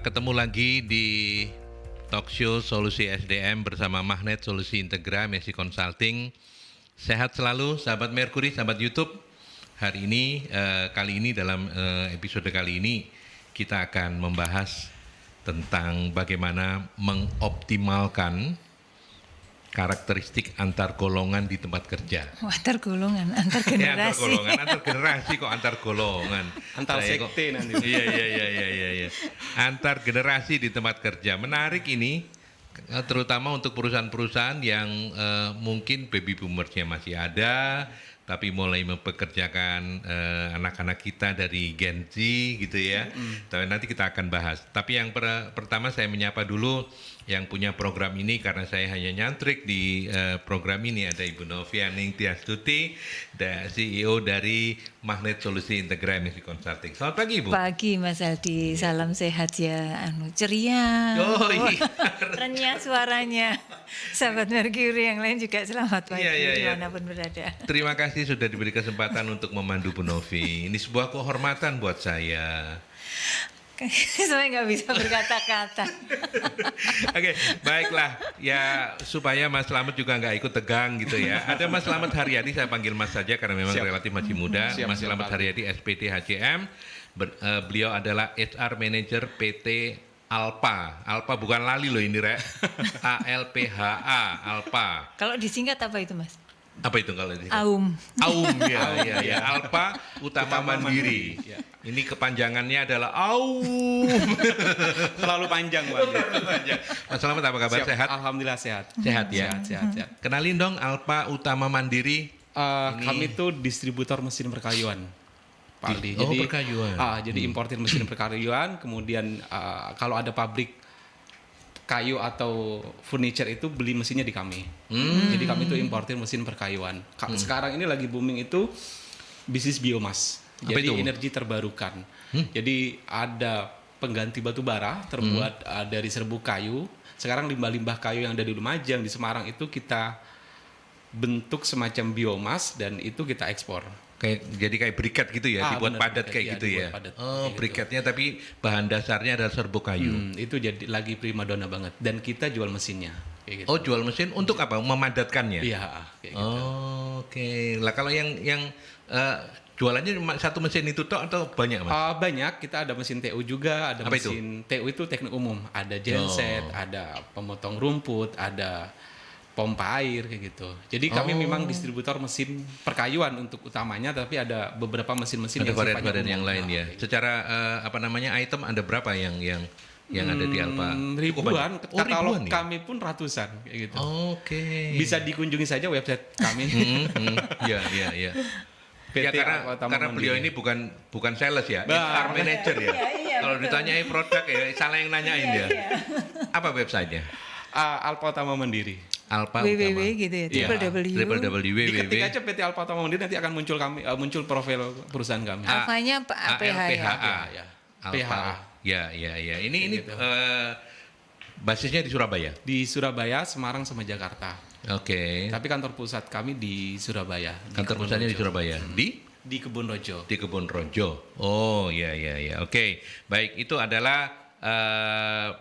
ketemu lagi di talk show Solusi SDM bersama Magnet Solusi Integra Messi Consulting. Sehat selalu sahabat Mercury, sahabat YouTube. Hari ini, kali ini dalam episode kali ini kita akan membahas tentang bagaimana mengoptimalkan karakteristik antar golongan di tempat kerja. Antar golongan, antar generasi. Antar golongan, antar generasi kok antar golongan. Antar sekte nanti. Iya. Antar generasi di tempat kerja. Menarik ini, terutama untuk perusahaan-perusahaan yang mungkin baby boomersnya masih ada, tapi mulai mempekerjakan anak-anak kita dari Gen Z gitu ya. Nanti kita akan bahas. Tapi yang pertama saya menyapa dulu yang punya program ini, karena saya hanya nyantrik di program ini. Ada Ibu Novianing Tiastuti, CEO dari Magnet Solusi Integra Messi Consulting. Selamat pagi, Ibu. Pagi Mas Aldi, salam sehat ya, ceria. Oh iya. Renyah suaranya. Sahabat Mercury yang lain juga selamat pagi Iya. dimanapun berada. Terima kasih sudah diberi kesempatan untuk memandu Bu Novi. Ini sebuah kehormatan buat saya. Saya nggak bisa berkata-kata. Oke, baiklah. Ya, supaya Mas Slamet juga nggak ikut tegang gitu ya. Ada Mas Slamet Haryadi, saya panggil Mas saja karena memang relatif masih muda. Mas Slamet Haryadi, SPT HCM. Beliau adalah HR Manager PT Alpa. Alpa bukan lali loh ini, Rek. ALPHA, Alpa. Kalau disingkat apa itu, Mas? Apa itu kalau disingkat? AUM. AUM ya. Alpa Utama Mandiri. Ya. Ini kepanjangannya adalah AUM. Terlalu panjang, Bang. Mas Slamet apa kabar? Siap. Sehat? Alhamdulillah sehat. Sehat ya. Sehat. Kenalin dong Alpa Utama Mandiri. Kami itu distributor mesin perkayuan, Pak Aldi. Jadi, perkayuan. Jadi importir mesin perkayuan. Kemudian kalau ada pabrik kayu atau furniture itu beli mesinnya di kami. Jadi kami itu importir mesin perkayuan. Sekarang ini lagi booming itu bisnis biomas. Jadi energi terbarukan. Jadi ada pengganti batu bara terbuat dari serbuk kayu. Sekarang limbah-limbah kayu yang ada di Lumajang, di Semarang itu kita bentuk semacam biomas dan itu kita ekspor. Jadi kayak briket gitu ya, dibuat padat kayak gitu ya. Briketnya tapi bahan dasarnya adalah serbuk kayu. Itu jadi lagi primadona banget dan kita jual mesinnya. Kayak gitu. Oh, jual mesin untuk apa? Memadatkannya? Iya, kayak gitu. Oke. Lah kalau yang jualannya cuma satu mesin itu toh atau banyak, Mas? Banyak, kita ada mesin TU juga, ada apa mesin TU itu teknik umum, ada genset, ada pemotong rumput, ada pompa air kayak gitu. Jadi kami memang distributor mesin perkayuan untuk utamanya, tapi ada beberapa mesin-mesin ada yang varian yang lain ya. Secara item ada berapa yang ada di Alpa? Ribuan. Katalog ribuan, kami pun ratusan kayak gitu. Oke. Bisa dikunjungi saja website kami. Iya. PT karena beliau ini bukan sales ya, HR manager ya. Kalau ditanyai produk ya salah yang nanyain ya. Apa websitenya? Alpa Utama Mandiri. Alpa www Utama. gitu ya. www. Diketik aja PT Alpa Utama Mandiri nanti akan muncul profil perusahaan kami. Alfanya APH ya. PHA. Ya. Ini gitu. Basisnya di Surabaya. Di Surabaya, Semarang sama Jakarta. Oke. Tapi kantor pusat kami di Surabaya. Kantor pusatnya di Surabaya. Di Kebun Rojo. Di Kebun Rojo. Oh, iya. Oke. Baik, itu adalah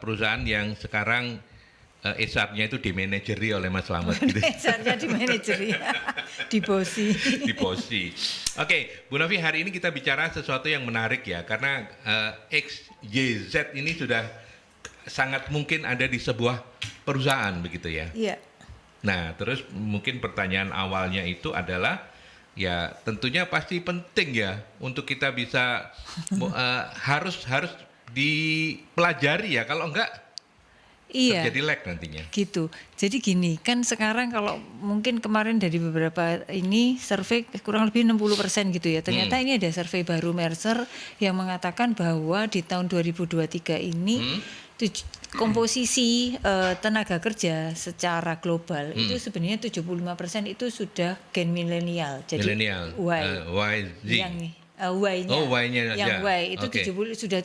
perusahaan yang sekarang HR-nya itu dimanajeri oleh Mas Slamet gitu. HR-nya dimanajeri. Dibosi. Oke, Bu Novi, hari ini kita bicara sesuatu yang menarik ya, karena X, Y, Z ini sudah sangat mungkin ada di sebuah perusahaan begitu ya. Iya. Nah, terus mungkin pertanyaan awalnya itu adalah ya tentunya pasti penting ya untuk kita bisa harus dipelajari ya, kalau enggak terjadi lag nantinya. Gitu. Jadi gini, kan sekarang kalau mungkin kemarin dari beberapa ini survei kurang lebih 60% gitu ya. Ternyata ini ada survei baru Mercer yang mengatakan bahwa di tahun 2023 ini komposisi tenaga kerja secara global itu sebenarnya 75% itu sudah gen milenial. Jadi milenial, Y Z. Yang nih. Y-nya. Oh, Y-nya Yang aja. Y itu Oke.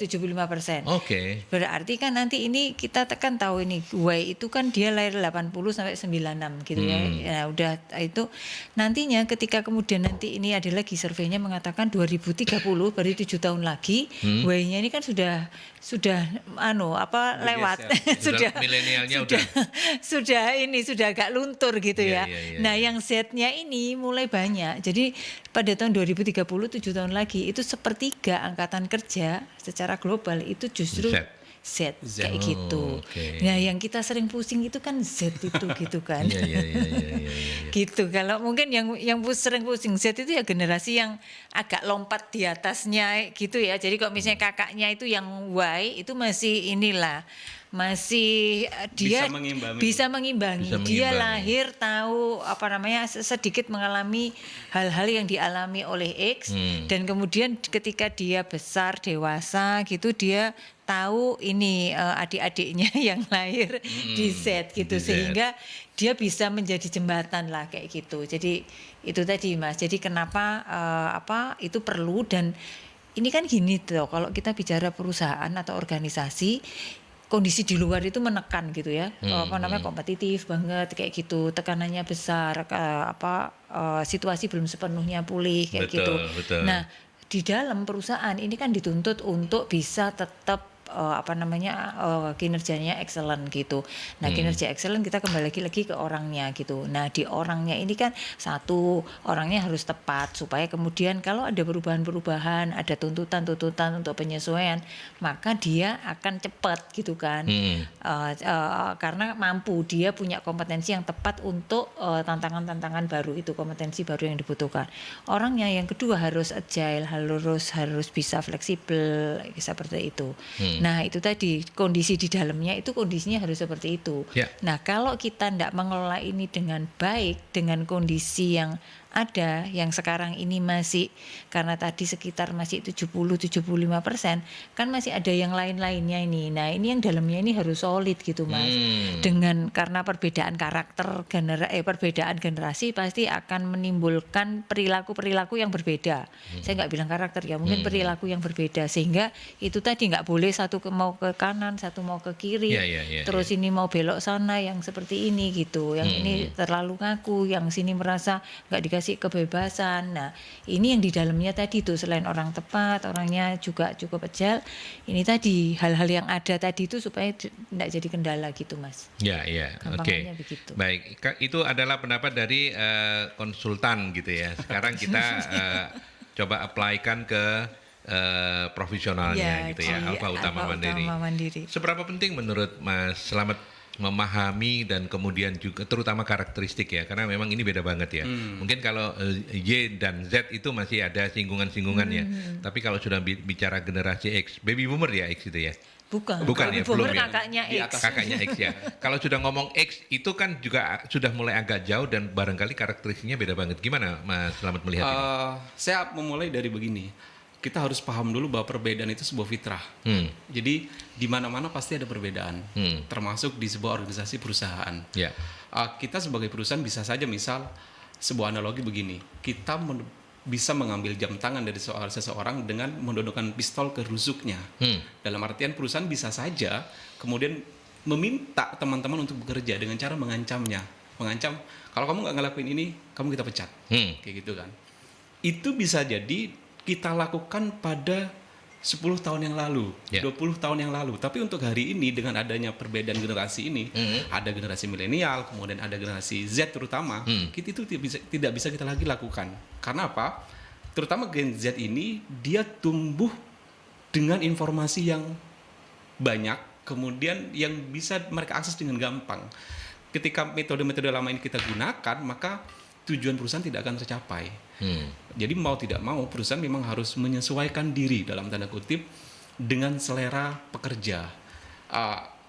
75%. Oke. Berarti kan nanti ini kita tekan tahu ini Y itu kan dia lahir 80 sampai 96 gitu ya. Ya udah itu nantinya ketika kemudian nanti ini ada lagi surveinya mengatakan 2030 baru 7 tahun lagi Y-nya ini kan sudah lewat. Sudah milenialnya sudah agak luntur gitu Iya, ya. iya, iya, Nah, iya. yang Z-nya ini mulai banyak. Jadi pada tahun 2030 7 tahun lagi itu sepertiga angkatan kerja secara global itu justru Z kayak gitu. oke. Nah, yang kita sering pusing itu kan Z itu gitu kan. Iya. Gitu. Kalau mungkin yang sering pusing Z itu ya generasi yang agak lompat di atasnya gitu ya. Jadi kalau misalnya kakaknya itu yang Y itu masih inilah masih dia Bisa mengimbangi. bisa mengimbangi. Bisa Dia mengimbangi. lahir tahu sedikit mengalami hal-hal yang dialami oleh X dan kemudian ketika dia besar dewasa gitu dia tahu ini adik-adiknya yang lahir di Z gitu di Z. sehingga dia bisa menjadi jembatan lah kayak gitu. Jadi itu tadi Mas. Jadi kenapa itu perlu dan ini kan gini tuh kalau kita bicara perusahaan atau organisasi kondisi di luar itu menekan gitu ya kompetitif banget kayak gitu tekanannya besar situasi belum sepenuhnya pulih kayak gitu. Betul. Nah di dalam perusahaan ini kan dituntut untuk bisa tetap kinerjanya excellent gitu. Nah kinerja excellent kita kembali lagi ke orangnya gitu. Nah di orangnya ini kan satu orangnya harus tepat supaya kemudian kalau ada perubahan-perubahan ada tuntutan untuk penyesuaian maka dia akan cepat gitu kan. Karena mampu dia punya kompetensi yang tepat untuk tantangan-tantangan baru itu kompetensi baru yang dibutuhkan. Orangnya yang kedua harus agile harus bisa fleksibel seperti itu. Nah itu tadi kondisi di dalamnya itu kondisinya harus seperti itu. Ya. Nah kalau kita tidak mengelola ini dengan baik dengan kondisi yang ada yang sekarang ini masih karena tadi sekitar masih 70-75% kan masih ada yang lain-lainnya ini. Nah ini yang dalamnya ini harus solid gitu Mas. Dengan karena perbedaan karakter perbedaan generasi pasti akan menimbulkan perilaku-perilaku yang berbeda. Saya nggak bilang karakter ya mungkin perilaku yang berbeda sehingga itu tadi nggak boleh satu mau ke kanan satu mau ke kiri terus ini mau belok sana yang seperti ini gitu. Yang ini terlalu ngaku yang sini merasa nggak dikasih kebebasan. Nah, ini yang di dalamnya tadi tuh selain orang tepat, orangnya juga cukup agile. Ini tadi hal-hal yang ada tadi itu supaya tidak jadi kendala gitu, Mas. Ya. Oke. Gampangannya begitu. Baik, itu adalah pendapat dari konsultan gitu ya. Sekarang kita coba apply-kan ke profesionalnya gitu ya. Alfa Utama Mandiri. Seberapa penting menurut Mas Slamet memahami dan kemudian juga terutama karakteristik ya karena memang ini beda banget ya. Mungkin kalau Y dan Z itu masih ada singgungan-singgungannya. Tapi kalau sudah bicara generasi X, baby boomer ya X itu ya. Bukan ya, belum ya. Kakaknya X. Kakaknya X ya. Kalau sudah ngomong X itu kan juga sudah mulai agak jauh dan barangkali karakteristiknya beda banget. Gimana Mas Slamet melihat ini? Saya memulai dari begini. Kita harus paham dulu bahwa perbedaan itu sebuah fitrah. Jadi di mana-mana pasti ada perbedaan, termasuk di sebuah organisasi perusahaan. Ya. Kita sebagai perusahaan bisa saja misal sebuah analogi begini, kita bisa mengambil jam tangan dari seseorang dengan mendodokkan pistol ke rusuknya. Dalam artian perusahaan bisa saja kemudian meminta teman-teman untuk bekerja dengan cara mengancamnya, kalau kamu nggak ngelakuin ini, kamu kita pecat, kayak gitu kan. Itu bisa jadi kita lakukan pada 10 tahun yang lalu, 20 tahun yang lalu. Tapi untuk hari ini dengan adanya perbedaan generasi ini, ada generasi milenial, kemudian ada generasi Z terutama, itu tidak bisa kita lagi lakukan. Karena apa? Terutama Gen Z ini dia tumbuh dengan informasi yang banyak, kemudian yang bisa mereka akses dengan gampang. Ketika metode-metode lama ini kita gunakan, maka tujuan perusahaan tidak akan tercapai. Jadi mau tidak mau perusahaan memang harus menyesuaikan diri dalam tanda kutip dengan selera pekerja.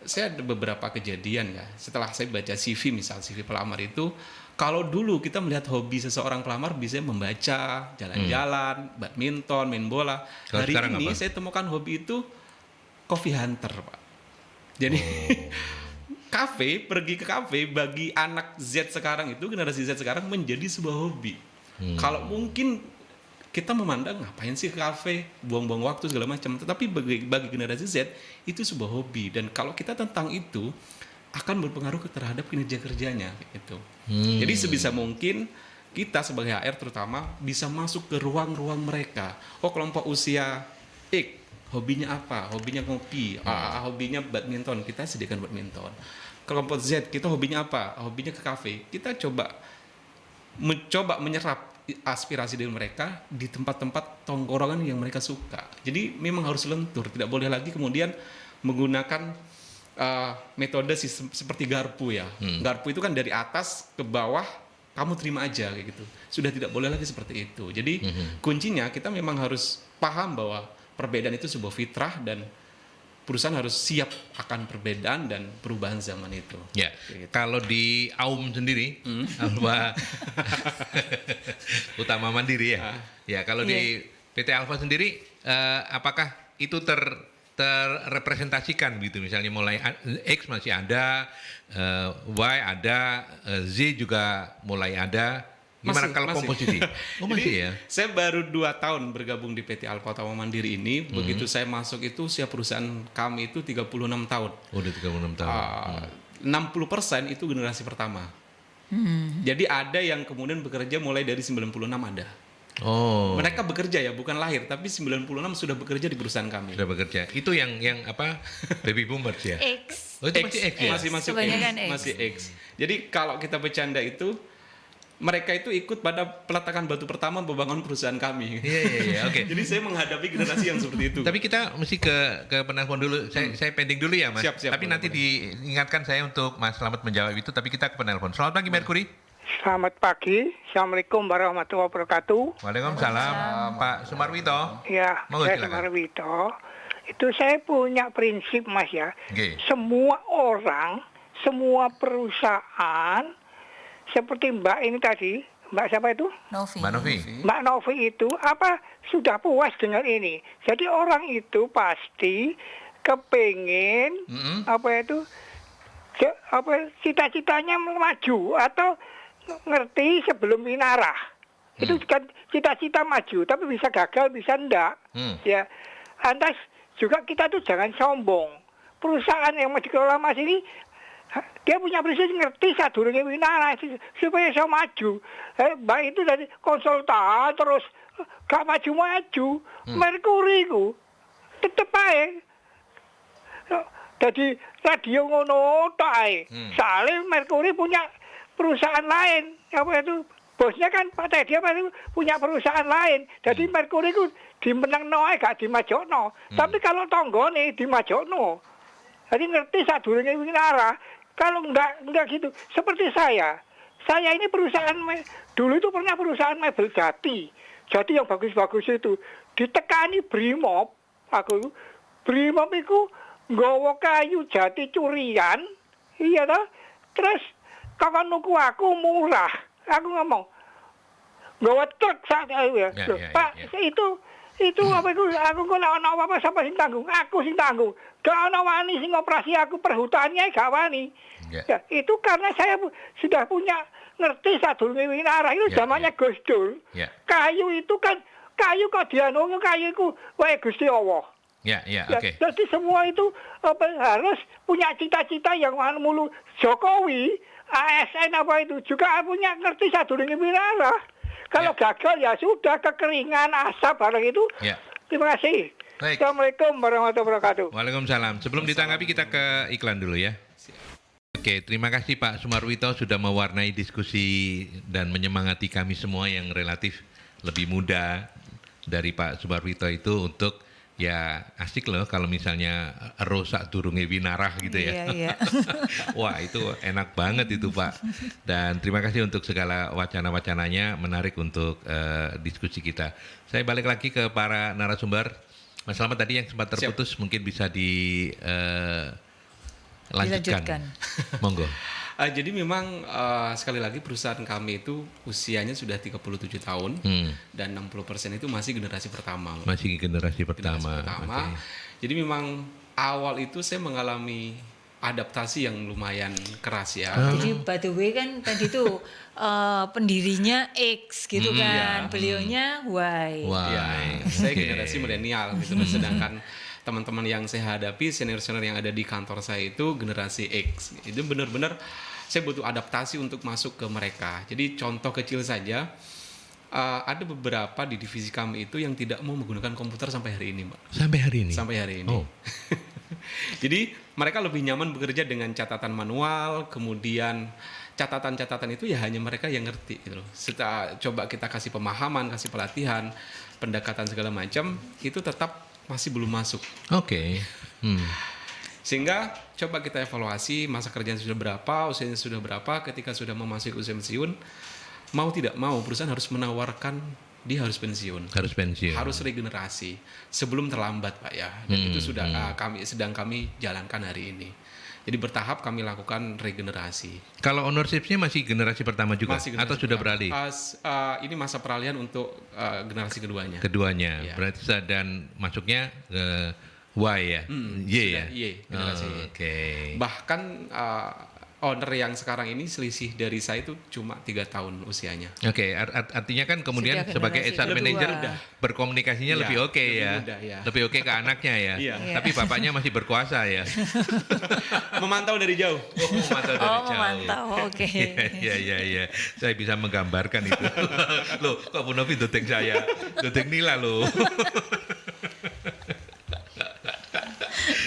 Saya ada beberapa kejadian ya. Setelah saya baca CV misal CV pelamar itu, kalau dulu kita melihat hobi seseorang pelamar bisa membaca, jalan-jalan, badminton, main bola. Hari ini saya temukan hobi itu coffee hunter, Pak. Jadi pergi ke kafe bagi anak Z sekarang itu generasi Z sekarang menjadi sebuah hobi. Kalau mungkin kita memandang ngapain sih ke kafe, buang-buang waktu segala macam. Tetapi bagi generasi Z itu sebuah hobi, dan kalau kita tentang itu akan berpengaruh terhadap kinerja kerjanya gitu. Jadi sebisa mungkin kita sebagai HR terutama bisa masuk ke ruang-ruang mereka. Oh, kelompok usia X hobinya apa? Hobinya ngopi, hobinya badminton, kita sediakan badminton. Kelompok Z kita hobinya apa? Hobinya ke kafe. Kita mencoba menyerap aspirasi dari mereka di tempat-tempat tongkrongan yang mereka suka. Jadi memang harus lentur, tidak boleh lagi kemudian menggunakan metode seperti garpu ya. Garpu itu kan dari atas ke bawah, kamu terima aja kayak gitu. Sudah tidak boleh lagi seperti itu. Jadi kuncinya kita memang harus paham bahwa perbedaan itu sebuah fitrah, dan perusahaan harus siap akan perbedaan dan perubahan zaman itu. Ya, gitu. kalau di Aum sendiri, Alfa Utama Mandiri ya. Ya, kalau di PT Alfa sendiri, apakah itu terrepresentasikan gitu? Misalnya mulai X masih ada, Y ada, Z juga mulai ada. Gimana kalau komposisi? Oh, masih ya? Saya baru 2 tahun bergabung di PT Alfa Utama Mandiri ini. Begitu saya masuk itu usia perusahaan kami itu 36 tahun. Oh, udah 36 tahun. 60% itu generasi pertama. Jadi ada yang kemudian bekerja mulai dari 96 ada. Oh. Mereka bekerja ya, bukan lahir, tapi 96 sudah bekerja di perusahaan kami. Sudah bekerja. Itu yang apa? Baby boomers ya? X. Oh, itu masih X ya? Masih masuk Kebanyakan X. X. Masih X. Jadi kalau kita bercanda itu, mereka itu ikut pada peletakan batu pertama membangun perusahaan kami. Iya, oke. Jadi saya menghadapi generasi yang seperti itu. Tapi kita mesti ke penelpon dulu. Saya pending dulu ya, Mas. Siap, Tapi boleh, nanti diingatkan saya untuk Mas Slamet menjawab itu, tapi kita ke penelpon. Selamat pagi, Mercury. Selamat pagi, Assalamualaikum warahmatullahi wabarakatuh. Waalaikumsalam. Pak Sumarwito. Ya, Monggo, saya silakan. Sumarwito. Itu saya punya prinsip, Mas ya. Oke. Semua orang, semua perusahaan, seperti Mbak ini tadi, Mbak siapa itu? Novi. Mbak Novi. Mbak Novi itu apa sudah puas dengan ini? Jadi orang itu pasti kepingin cita-citanya maju atau ngerti sebelum winarah. Itu kan cita-cita maju, tapi bisa gagal, bisa enggak. Ya, lantas juga kita tuh jangan sombong. Perusahaan yang mau dikelola Mas ini, dia punya prinsip ngerti sadurunge winarah supaya bisa maju. Mbak itu dari konsultan terus gak maju-maju. Merkuri ku tetep ae. Jadi radio ngono tok ae. Soalnya Merkuri punya perusahaan lain. Apa itu? Bosnya kan Pak Teddy apa itu punya perusahaan lain. Jadi Merkuri ku dimenengno ae gak dimajokno. Tapi kalau tonggone dimajokno. Jadi ngerti sadurunge winarah. Kalau enggak gitu. Seperti saya ini perusahaan dulu itu pernah perusahaan mebel Jati yang bagus-bagus itu ditekani Brimob. Brimob itu nggawa kayu jati curian, iya toh. Terus kawan nuku aku murah. Aku ngomong nggawa truk sak ya. Pak, itu apa itu aku kok ana apa sapa sing tanggung? Aku sing tanggung. Gak ana wani sing operasi aku perhutanian gak wani. Ya, itu karena saya sudah punya ngerti sadurunge winarah itu zamannya Gus Dur. Kayu itu kan kayu kok dianungi kayu iku wae Gusti Allah. Oke. Jadi semua itu harus punya cita-cita yang mulu. Jokowi, ASN apa itu juga punya ngerti sadurunge winarah. Kalau gagal ya sudah kekeringan asap barang itu. Terima kasih. Baik. Assalamualaikum warahmatullahi wabarakatuh. Waalaikumsalam. Sebelum ditanggapi kita ke iklan dulu ya. Oke, terima kasih Pak Sumarwito sudah mewarnai diskusi dan menyemangati kami semua yang relatif lebih muda dari Pak Sumarwito itu untuk ya asik loh kalau misalnya rosak durunge winarah gitu ya. Iya. Wah, itu enak banget itu Pak. Dan terima kasih untuk segala wacana-wacananya, menarik untuk diskusi kita. Saya balik lagi ke para narasumber. Mas Slamet tadi yang sempat terputus mungkin bisa dilanjutkan. Monggo. Jadi memang sekali lagi perusahaan kami itu usianya sudah 37 tahun dan 60% itu masih generasi pertama. Masih generasi pertama. Okay. Jadi memang awal itu saya mengalami adaptasi yang lumayan keras ya. Jadi by the way kan tadi tuh pendirinya X gitu kan, beliaunya Y. Wah, Ya, saya oke. generasi milenial gitu. Sedangkan teman-teman yang saya hadapi, senior-senior yang ada di kantor saya itu generasi X. Itu benar-benar saya butuh adaptasi untuk masuk ke mereka. Jadi contoh kecil saja, ada beberapa di divisi kami itu yang tidak mau menggunakan komputer sampai hari ini, Mbak. Sampai hari ini. Sampai hari ini. Oh. Jadi mereka lebih nyaman bekerja dengan catatan manual, kemudian catatan-catatan itu ya hanya mereka yang ngerti gitu loh. Setelah coba kita kasih pemahaman, kasih pelatihan, pendekatan segala macam, itu tetap masih belum masuk. Oke. Sehingga coba kita evaluasi masa kerjanya sudah berapa, usianya sudah berapa, ketika sudah memasuki usia pensiun, mau tidak mau perusahaan harus menawarkan dia harus pensiun. Harus pensiun. Harus regenerasi sebelum terlambat, Pak ya. Dan itu sudah kami jalankan hari ini. Jadi bertahap kami lakukan regenerasi. Kalau ownership-nya masih generasi pertama juga Masih generasi atau sudah pertama. beralih? Ini masa peralihan untuk generasi keduanya. Keduanya. Iya. Berarti dan masuknya ke Y ya? Y ya? sudah Y, generasi Y. Oke. Bahkan owner yang sekarang ini selisih dari saya itu cuma 3 tahun usianya. Oke, artinya kan kemudian Sudah sebagai generasi HR kedua. manager berkomunikasinya Iya, lebih oke lebih ya. mudah, ya. Lebih oke ke anaknya ya. Iya. Tapi bapaknya masih berkuasa ya. Memantau dari jauh. Oh, memantau dari Oh, jauh. memantau, oke. Iya. Saya bisa menggambarkan itu. Loh, kok Bu Novi dodeng saya? Dodeng Nila loh.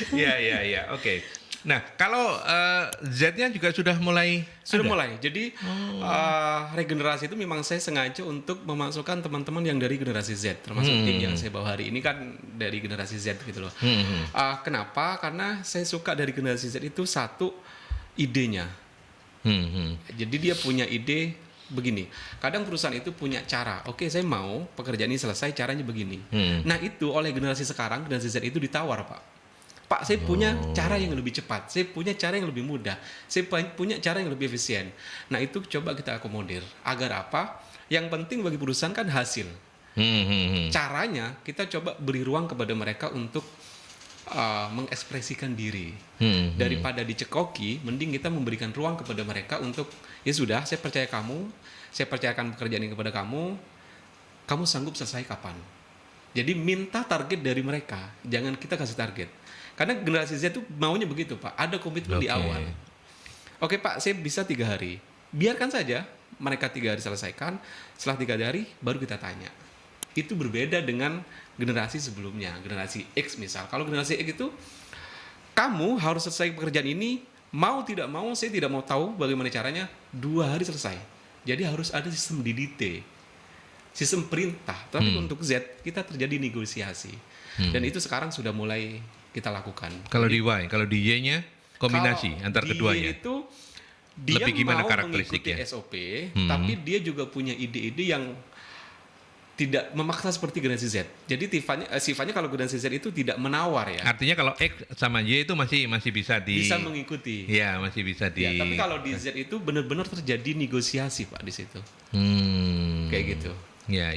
Iya. Oke. Nah, kalau Z-nya juga sudah mulai Sudah ada? mulai. Jadi regenerasi itu memang saya sengaja untuk memasukkan teman-teman yang dari generasi Z, termasuk tim yang saya bawa hari ini kan dari generasi Z gitu loh. Kenapa? Karena saya suka dari generasi Z itu satu idenya. Jadi dia punya ide begini. Kadang perusahaan itu punya cara. Oke, saya mau pekerjaan ini selesai, caranya begini. Nah itu oleh generasi sekarang, generasi Z itu ditawar, Pak, saya punya cara yang lebih cepat, saya punya cara yang lebih mudah, saya punya cara yang lebih efisien. Nah itu coba kita akomodir. Agar apa? Yang penting bagi perusahaan kan hasil. Caranya kita coba beri ruang kepada mereka untuk mengekspresikan diri. Daripada dicekoki, mending kita memberikan ruang kepada mereka untuk, ya sudah, saya percaya kamu, saya percayakan pekerjaan ini kepada kamu sanggup selesai kapan. Jadi minta target dari mereka, jangan kita kasih target. Karena generasi Z itu maunya begitu, Pak. Ada komitmen di awal. Oke, Pak, saya bisa 3 hari. Biarkan saja mereka 3 hari selesaikan. Setelah 3 hari, baru kita tanya. Itu berbeda dengan generasi sebelumnya. Generasi X misal. Kalau generasi X itu, kamu harus selesai pekerjaan ini, mau tidak mau, saya tidak mau tahu bagaimana caranya, 2 hari selesai. Jadi harus ada sistem DDT. Sistem perintah. Tapi untuk Z, kita terjadi negosiasi. Dan itu sekarang sudah mulai kita lakukan. Kalau di Y, kalau di Y-nya kombinasi Kalau antar di keduanya. itu dia Lebih gimana mau karakteristiknya? mengikuti SOP, tapi dia juga punya ide-ide yang tidak memaksa seperti generasi Z. Jadi sifatnya kalau generasi Z itu tidak menawar ya. Artinya kalau X sama Y itu masih bisa Bisa mengikuti. Iya, masih bisa di. Ya, tapi kalau di Z itu benar-benar terjadi negosiasi, Pak, di situ. Kayak gitu. Ya.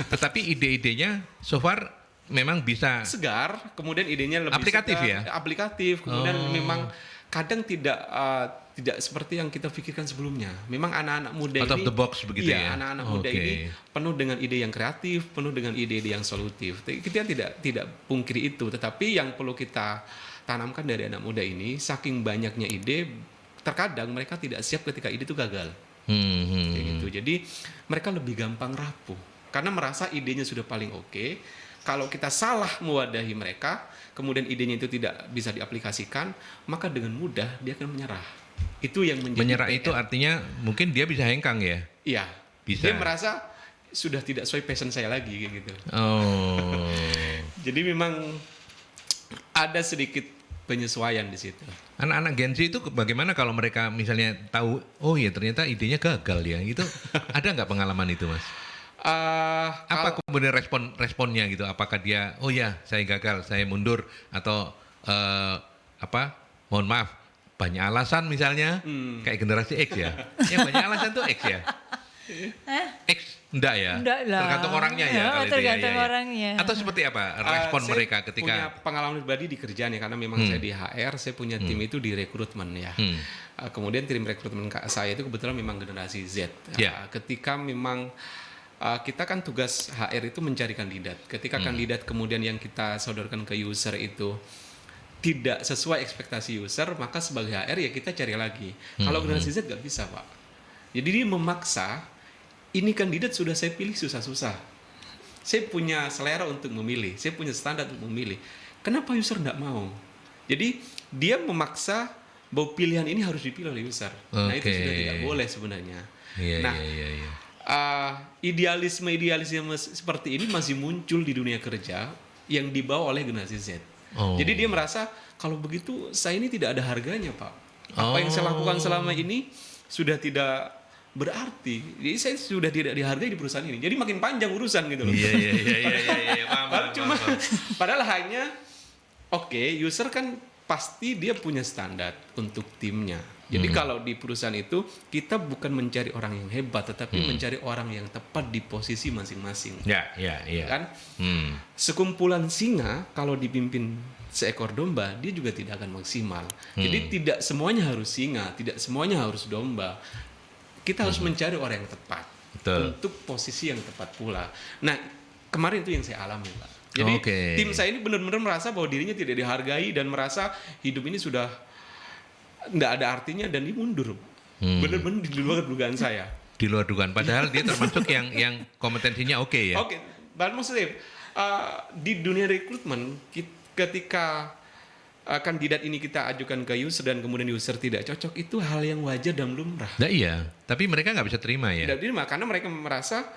Tetapi ide-idenya so far memang bisa Segar, kemudian idenya lebih Aplikatif segar, ya? aplikatif, kemudian memang kadang tidak seperti yang kita pikirkan sebelumnya. Memang anak-anak muda out ini of the box begitu ya. anak-anak muda Oke. ini penuh dengan ide yang kreatif, penuh dengan ide-ide yang solutif. Kita tidak pungkiri itu, tetapi yang perlu kita tanamkan dari anak muda ini, saking banyaknya ide, terkadang mereka tidak siap ketika ide itu gagal. Kayak gitu. Jadi mereka lebih gampang rapuh karena merasa idenya sudah paling oke. Kalau kita salah mewadahi mereka, kemudian idenya itu tidak bisa diaplikasikan, maka dengan mudah dia akan menyerah. Itu yang menjadi Menyerah PR. itu artinya mungkin dia bisa hengkang ya. Iya. Bisa. Dia merasa sudah tidak sesuai passion saya lagi kayak gitu. Oh. Jadi memang ada sedikit penyesuaian di situ. Anak-anak Gen Z itu bagaimana kalau mereka misalnya tahu, oh ya ternyata idenya gagal ya, itu ada nggak pengalaman itu, Mas? Apa kemudian responnya gitu? Apakah dia, oh ya saya gagal, saya mundur, atau mohon maaf, banyak alasan misalnya, kayak generasi X ya? Yang banyak alasan tuh X ya? X Enggak ya? Enggak lah. Tergantung orangnya ya. Ya, kali itu tergantung ya. orangnya. Atau seperti apa respon Saya mereka punya ketika pengalaman pribadi di kerjaan ya, karena memang saya di HR, saya punya tim itu di rekrutmen ya. Kemudian tim rekrutmen saya itu kebetulan memang generasi Z. Ya. Ketika memang kita kan tugas HR itu mencari kandidat. Ketika kandidat kemudian yang kita sodorkan ke user itu tidak sesuai ekspektasi user, maka sebagai HR ya kita cari lagi. Kalau generasi Z nggak bisa, Pak. Jadi dia memaksa, ini kandidat sudah saya pilih susah-susah. Saya punya selera untuk memilih, saya punya standar untuk memilih. Kenapa user nggak mau? Jadi dia memaksa bahwa pilihan ini harus dipilih oleh user. Nah itu sudah tidak boleh sebenarnya. Iya, Nah, iya. idealisme seperti ini masih muncul di dunia kerja yang dibawa oleh generasi Z. Oh. Jadi dia merasa kalau begitu saya ini tidak ada harganya, Pak. Apa yang saya lakukan selama ini sudah tidak berarti. Jadi saya sudah tidak dihargai di perusahaan ini. Jadi makin panjang urusan gitu loh. Iya. Paham. Padahal hanya user kan pasti dia punya standar untuk timnya. Jadi kalau di perusahaan itu kita bukan mencari orang yang hebat, tetapi mencari orang yang tepat di posisi masing-masing. Ya. Kan? Sekumpulan singa kalau dipimpin seekor domba, dia juga tidak akan maksimal. Jadi tidak semuanya harus singa, tidak semuanya harus domba. Kita harus mencari orang yang tepat. Betul. Untuk posisi yang tepat pula. Nah, kemarin itu yang saya alami, Pak. Jadi tim saya ini benar-benar merasa bahwa dirinya tidak dihargai dan merasa hidup ini sudah tidak ada artinya dan dia mundur. Benar-benar di luar dugaan saya. Di luar dugaan. Padahal dia termasuk yang kompetensinya oke ya. Oke, maksudnya di dunia rekrutmen ketika kandidat ini kita ajukan ke user dan kemudian user tidak cocok, itu hal yang wajar dan lumrah. Nah, iya, tapi mereka nggak bisa terima ya. Tidak terima karena mereka merasa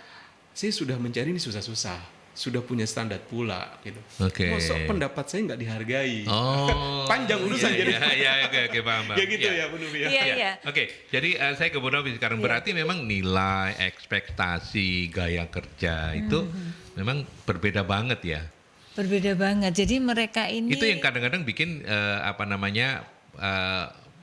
saya sudah mencari ini susah-susah. Sudah punya standar pula gitu. Masuk pendapat saya nggak dihargai. Panjang urusan jadi. Oke, paham. Ya gitu ya, Bu Nufi ya. Iya. Oke, jadi saya ke Bu Novi sekarang. Berarti memang nilai, ekspektasi, gaya kerja itu memang berbeda banget ya. Berbeda banget. Jadi mereka ini Itu yang kadang-kadang bikin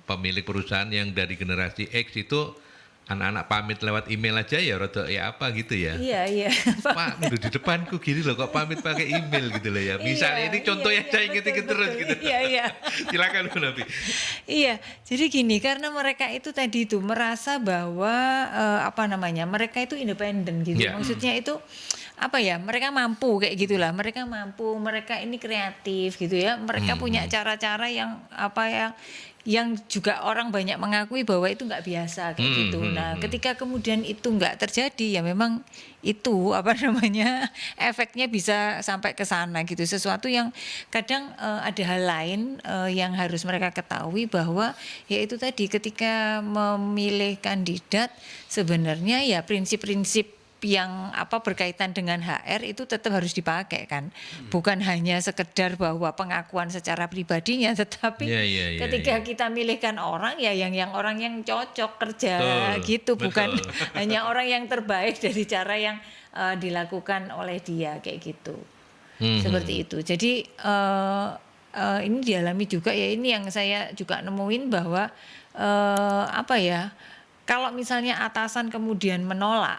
pemilik perusahaan yang dari generasi X itu anak-anak pamit lewat email aja ya, rada ya apa gitu ya. Iya. Pak, udah di depanku gini loh kok pamit pakai email gitu loh ya. Misalnya ini contoh yang saya inget-inget terus gitu. Iya. Silakan Bu Novi. Iya, jadi gini, karena mereka itu tadi itu merasa bahwa mereka itu independen gitu. Yeah. Maksudnya itu mereka mampu kayak gitulah. Mereka mampu, mereka ini kreatif gitu ya. Mereka punya cara-cara yang juga orang banyak mengakui bahwa itu nggak biasa kayak gitu. Nah, ketika kemudian itu nggak terjadi, ya memang itu efeknya bisa sampai ke sana gitu. Sesuatu yang kadang ada hal lain yang harus mereka ketahui bahwa yaitu tadi ketika memilih kandidat sebenarnya ya prinsip-prinsip yang berkaitan dengan HR itu tetap harus dipakai kan, bukan hanya sekedar bahwa pengakuan secara pribadinya, tetapi ketika kita milihkan orang ya yang orang yang cocok kerja gitu, bukan hanya orang yang terbaik dari cara yang dilakukan oleh dia kayak gitu, seperti itu. Jadi ini dialami juga ya, ini yang saya juga nemuin bahwa kalau misalnya atasan kemudian menolak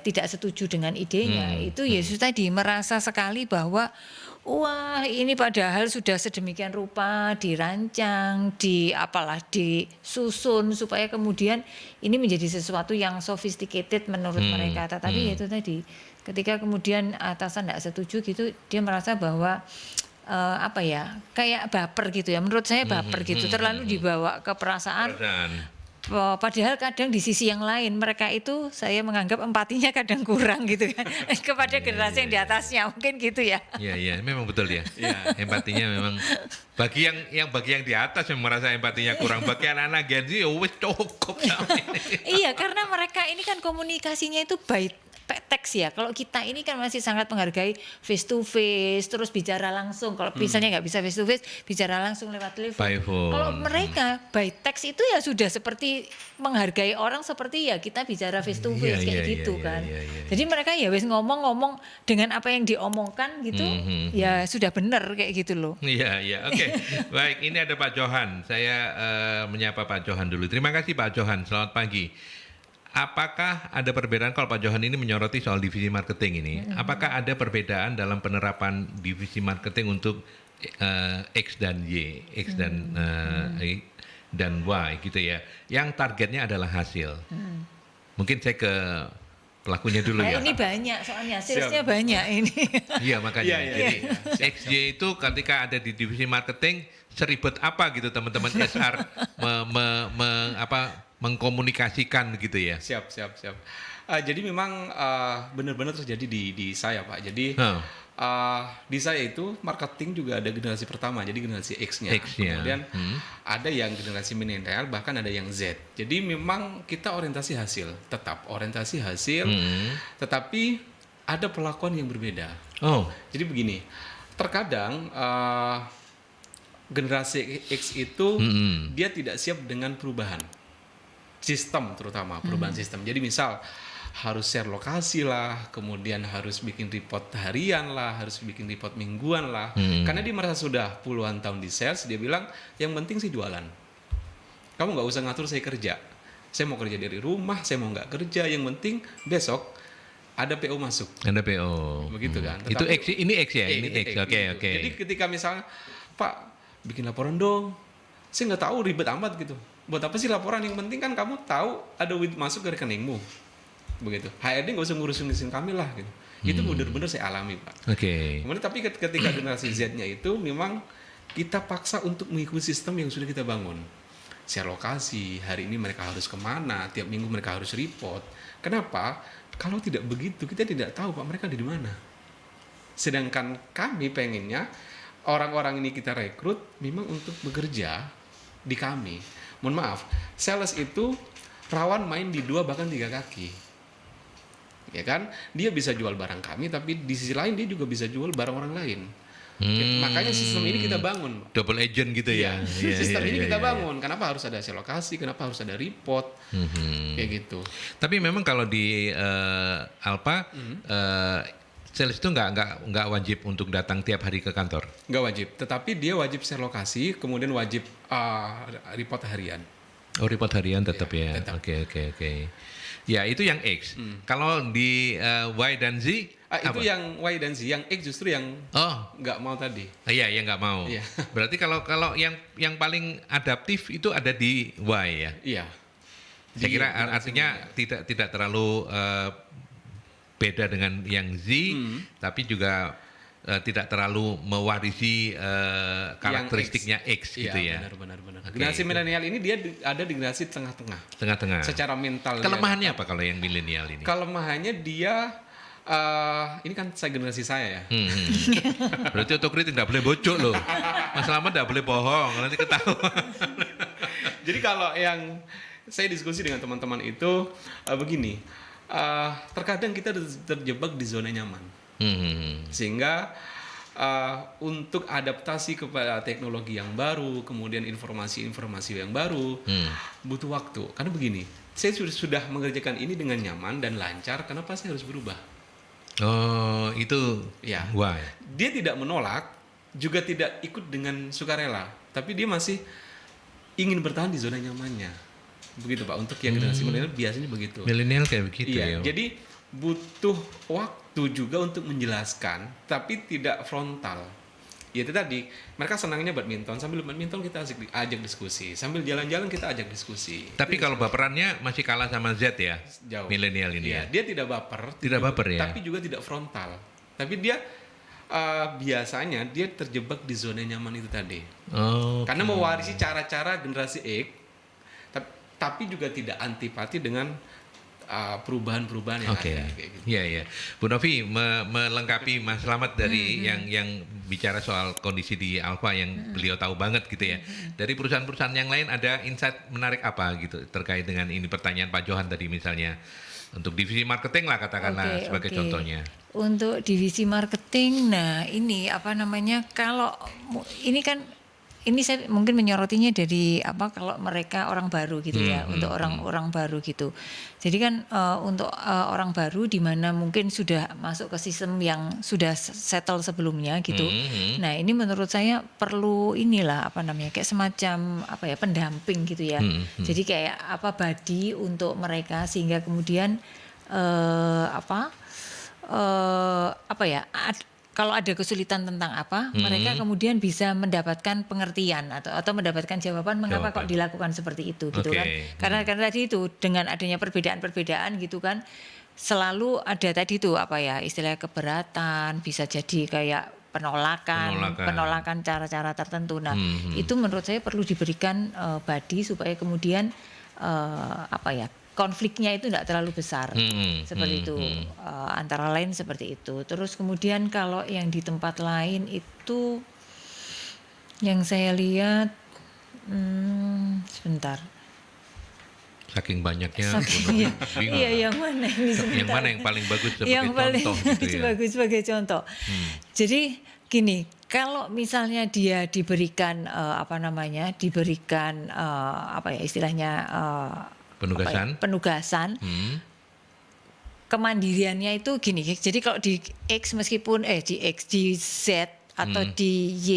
tidak setuju dengan idenya, itu Yesus tadi merasa sekali bahwa wah ini padahal sudah sedemikian rupa dirancang, disusun supaya kemudian ini menjadi sesuatu yang sophisticated menurut mereka. Tetapi itu tadi ketika kemudian atasan tidak setuju gitu, dia merasa bahwa kayak baper gitu ya. Menurut saya baper gitu, terlalu dibawa ke perasaan. Padahal kadang di sisi yang lain mereka itu saya menganggap empatinya kadang kurang gitu kan kepada generasi yang di atasnya, mungkin gitu ya. Iya, memang betul ya. Empatinya memang bagi yang di atas yang merasa empatinya kurang, bagi anak-anak Gen Z ya wis cukup. Iya, karena mereka ini kan komunikasinya itu by teks ya. Kalau kita ini kan masih sangat menghargai face to face, terus bicara langsung. Kalau misalnya nggak bisa face to face, bicara langsung lewat telepon. Kalau mereka by text itu ya sudah seperti menghargai orang seperti ya kita bicara face to face gitu kan. Jadi mereka ya wis ngomong dengan apa yang diomongkan gitu, ya sudah benar kayak gitu loh. Iya. Oke. Baik, ini ada Pak Johan. Saya menyapa Pak Johan dulu. Terima kasih Pak Johan. Selamat pagi. apakah ada perbedaan kalau Pak Johan ini menyoroti soal divisi marketing ini? Apakah ada perbedaan dalam penerapan divisi marketing untuk X dan Y, X dan Y gitu ya? Yang targetnya adalah hasil. Mungkin saya ke pelakunya dulu ya. Ini banyak soalnya salesnya banyak ini. Iya makanya. Iya, Jadi XY itu ketika ada di divisi marketing seribet apa gitu teman-teman SR mengkomunikasikan gitu ya. Siap. Jadi memang benar-benar terjadi di saya, Pak. Jadi di saya itu marketing juga ada generasi pertama, jadi generasi X-nya. Kemudian ada yang generasi milenial, bahkan ada yang Z. Jadi memang kita orientasi hasil, tetap orientasi hasil, tetapi ada perlakuan yang berbeda. Jadi begini, terkadang generasi X itu dia tidak siap dengan perubahan sistem, terutama perubahan sistem. Jadi misal harus share lokasi lah, kemudian harus bikin report harian lah, harus bikin report mingguan lah. Karena dia merasa sudah puluhan tahun di sales, dia bilang yang penting sih jualan. Kamu nggak usah ngatur saya kerja. Saya mau kerja dari rumah, saya mau nggak kerja. Yang penting besok ada PO masuk. Ada PO. Begitu kan. Itu X, ini X ya? Ini X, oke. Jadi ketika misalnya, Pak, bikin laporan dong. Saya nggak tahu, ribet amat gitu. Buat apa sih laporan? Yang penting kan kamu tahu ada duit masuk ke rekeningmu. Begitu. HRD nggak usah ngurusin kami lah gitu. Itu benar-benar saya alami, Pak. Kemudian tapi ketika generasi Z-nya itu memang kita paksa untuk mengikuti sistem yang sudah kita bangun. Share lokasi, hari ini mereka harus kemana, tiap minggu mereka harus report. Kenapa? Kalau tidak begitu kita tidak tahu Pak mereka ada di mana. Sedangkan kami pengennya orang-orang ini kita rekrut memang untuk bekerja di kami. Mohon maaf, sales itu rawan main di 2 bahkan 3 kaki. Ya kan, dia bisa jual barang kami, tapi di sisi lain dia juga bisa jual barang orang lain. Makanya sistem ini kita bangun. Double agent gitu ya. Sistem ini kita bangun. Kenapa harus ada lokasi? Kenapa harus ada report? Kayak gitu. Tapi memang kalau di Alpa, sales itu nggak wajib untuk datang tiap hari ke kantor. Nggak wajib. Tetapi dia wajib share lokasi, kemudian wajib report harian. Oh, report harian tetap ya. Tetap. Oke. Ya, itu yang X. Kalau di Y dan Z, itu yang Y dan Z, yang X justru yang nggak mau tadi. Iya, yang nggak mau. Iya. Berarti kalau yang paling adaptif itu ada di Y ya. Iya. Saya kira artinya tidak terlalu beda dengan yang Z, tapi juga tidak terlalu mewarisi karakteristiknya X gitu ya. Benar. Generasi milenial ini dia ada di generasi tengah-tengah. Tengah-tengah. Secara mental. Kelemahannya apa kalau yang milenial ini? Kelemahannya dia ini kan generasi saya ya. Berarti otokritik tidak boleh bocok loh. Mas Slamet tidak boleh bohong, nanti ketahuan. Jadi kalau yang saya diskusi dengan teman-teman itu begini, terkadang kita terjebak di zona nyaman. Sehingga untuk adaptasi kepada teknologi yang baru, kemudian informasi-informasi yang baru, butuh waktu. Karena begini, saya sudah mengerjakan ini dengan nyaman dan lancar, kenapa saya harus berubah? Oh, itu ya. Why? Dia tidak menolak, juga tidak ikut dengan sukarela, tapi dia masih ingin bertahan di zona nyamannya. Begitu Pak, untuk yang generasi milenial biasanya begitu. Milenial kayak begitu ya. ya. Jadi butuh waktu juga untuk menjelaskan, tapi tidak frontal. Ya itu tadi, mereka senangnya badminton, sambil badminton kita ajak diskusi, sambil jalan-jalan kita ajak diskusi. Tapi kalau baperannya masih kalah sama Z ya, jauh. Milenial ini ya. Dia tidak baper, ya. Tapi juga tidak frontal. Tapi dia biasanya dia terjebak di zona nyaman itu tadi. Karena mewarisi cara-cara generasi X, tapi juga tidak antipati dengan perubahan-perubahan yang ada. Kayak gitu. Iya. Bu Novi melengkapi Mas Slamet dari yang bicara soal kondisi di Alfa yang beliau tahu banget gitu ya. Dari perusahaan-perusahaan yang lain ada insight menarik apa gitu terkait dengan ini pertanyaan Pak Johan tadi misalnya untuk divisi marketing lah katakanlah sebagai contohnya. Untuk divisi marketing, nah ini apa namanya? Kalau ini kan ini saya mungkin menyorotinya dari apa kalau mereka orang baru gitu ya, untuk orang-orang baru gitu. Jadi kan untuk orang baru di mana mungkin sudah masuk ke sistem yang sudah settle sebelumnya gitu. Nah, ini menurut saya perlu inilah apa namanya kayak semacam apa ya pendamping gitu ya. Jadi kayak apa buddy untuk mereka sehingga kemudian kalau ada kesulitan tentang apa, mereka kemudian bisa mendapatkan pengertian atau mendapatkan jawaban mengapa kok dilakukan seperti itu gitu kan. Karena tadi itu dengan adanya perbedaan-perbedaan gitu kan, selalu ada tadi itu apa ya istilahnya keberatan, bisa jadi kayak penolakan cara-cara tertentu. Nah, itu menurut saya perlu diberikan body supaya kemudian konfliknya itu tidak terlalu besar seperti itu antara lain seperti itu. Terus kemudian kalau yang di tempat lain itu yang saya lihat sebentar. Saking banyaknya Iya, bingung. iya yang mana ini sebentar. Yang mana yang paling bagus sebagai yang paling contoh gitu ya. bagus sebagai contoh. Jadi gini, kalau misalnya dia diberikan istilahnya penugasan, kemandiriannya itu gini. Jadi kalau di X meskipun di Z atau di Y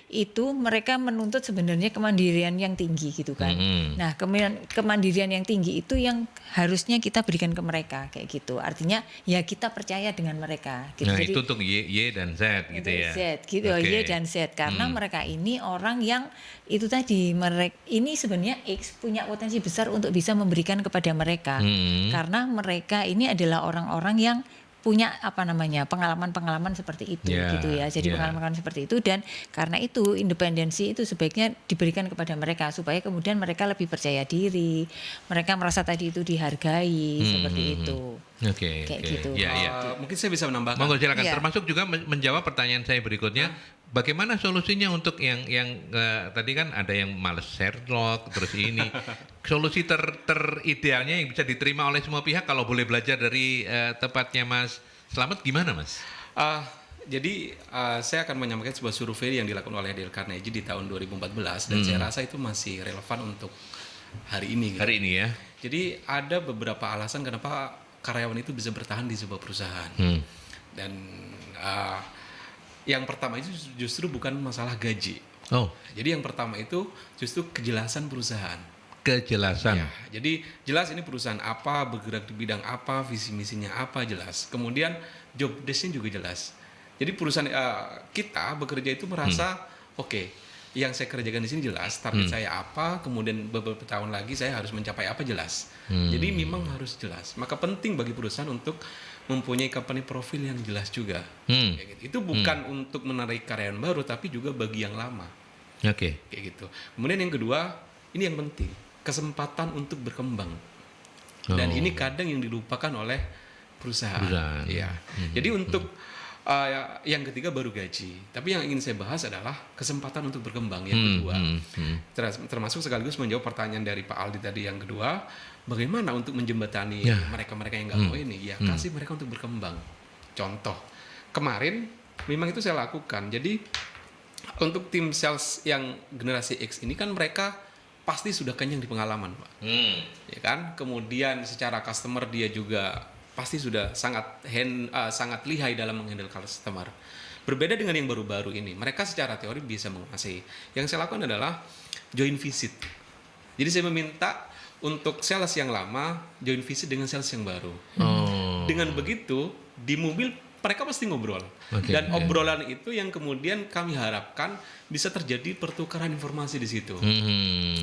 itu mereka menuntut sebenarnya kemandirian yang tinggi gitu kan. Nah, kemandirian yang tinggi itu yang harusnya kita berikan ke mereka kayak gitu. Artinya ya kita percaya dengan mereka gitu. Nah, jadi, itu untuk Y dan Z gitu ya. Z gitu, Y dan Z karena mereka ini orang yang itu tadi ini sebenarnya X punya potensi besar untuk bisa memberikan kepada mereka. Karena mereka ini adalah orang-orang yang punya pengalaman-pengalaman seperti itu gitu ya. Jadi pengalaman seperti itu dan karena itu independensi itu sebaiknya diberikan kepada mereka supaya kemudian mereka lebih percaya diri, mereka merasa tadi itu dihargai seperti itu. Kayak gitu. Mungkin saya bisa menambahkan. Monggo silakan. Termasuk juga menjawab pertanyaan saya berikutnya. Bagaimana solusinya untuk yang tadi kan ada yang males Sherlock terus ini solusi teridealnya yang bisa diterima oleh semua pihak kalau boleh belajar dari tepatnya Mas Slamet gimana Mas? Jadi saya akan menyampaikan sebuah survei yang dilakukan oleh Dale Carnegie di tahun 2014 dan saya rasa itu masih relevan untuk hari ini. Gitu. Hari ini ya. Jadi ada beberapa alasan kenapa karyawan itu bisa bertahan di sebuah perusahaan dan yang pertama itu justru bukan masalah gaji. Jadi yang pertama itu justru kejelasan perusahaan. Kejelasan. Ya, jadi jelas ini perusahaan apa, bergerak di bidang apa, visi misinya apa jelas. Kemudian job desk-nya juga jelas. Jadi perusahaan kita bekerja itu merasa oke, yang saya kerjakan di sini jelas, target saya apa, kemudian beberapa tahun lagi saya harus mencapai apa jelas. Jadi memang harus jelas. Maka penting bagi perusahaan untuk mempunyai company profil yang jelas juga. Kayak gitu. Itu bukan untuk menarik karyawan baru, tapi juga bagi yang lama. Kayak gitu. Kemudian yang kedua, ini yang penting, kesempatan untuk berkembang. Dan ini kadang yang dilupakan oleh perusahaan. Ya. Jadi untuk yang ketiga baru gaji. Tapi yang ingin saya bahas adalah kesempatan untuk berkembang yang kedua. Termasuk sekaligus menjawab pertanyaan dari Pak Aldi tadi yang kedua. Bagaimana untuk menjembatani mereka-mereka yang nggak mau ini? Ya kasih mereka untuk berkembang. Contoh, kemarin memang itu saya lakukan. Jadi untuk tim sales yang generasi X ini kan mereka pasti sudah kenyang di pengalaman, Pak. Ya kan? Kemudian secara customer dia juga pasti sudah sangat lihai dalam menghandle customer. Berbeda dengan yang baru-baru ini, mereka secara teori bisa menguasai. Yang saya lakukan adalah join visit. Jadi saya meminta untuk sales yang lama join visit dengan sales yang baru. Dengan begitu di mobil mereka pasti ngobrol. Dan obrolan itu yang kemudian kami harapkan bisa terjadi pertukaran informasi di situ.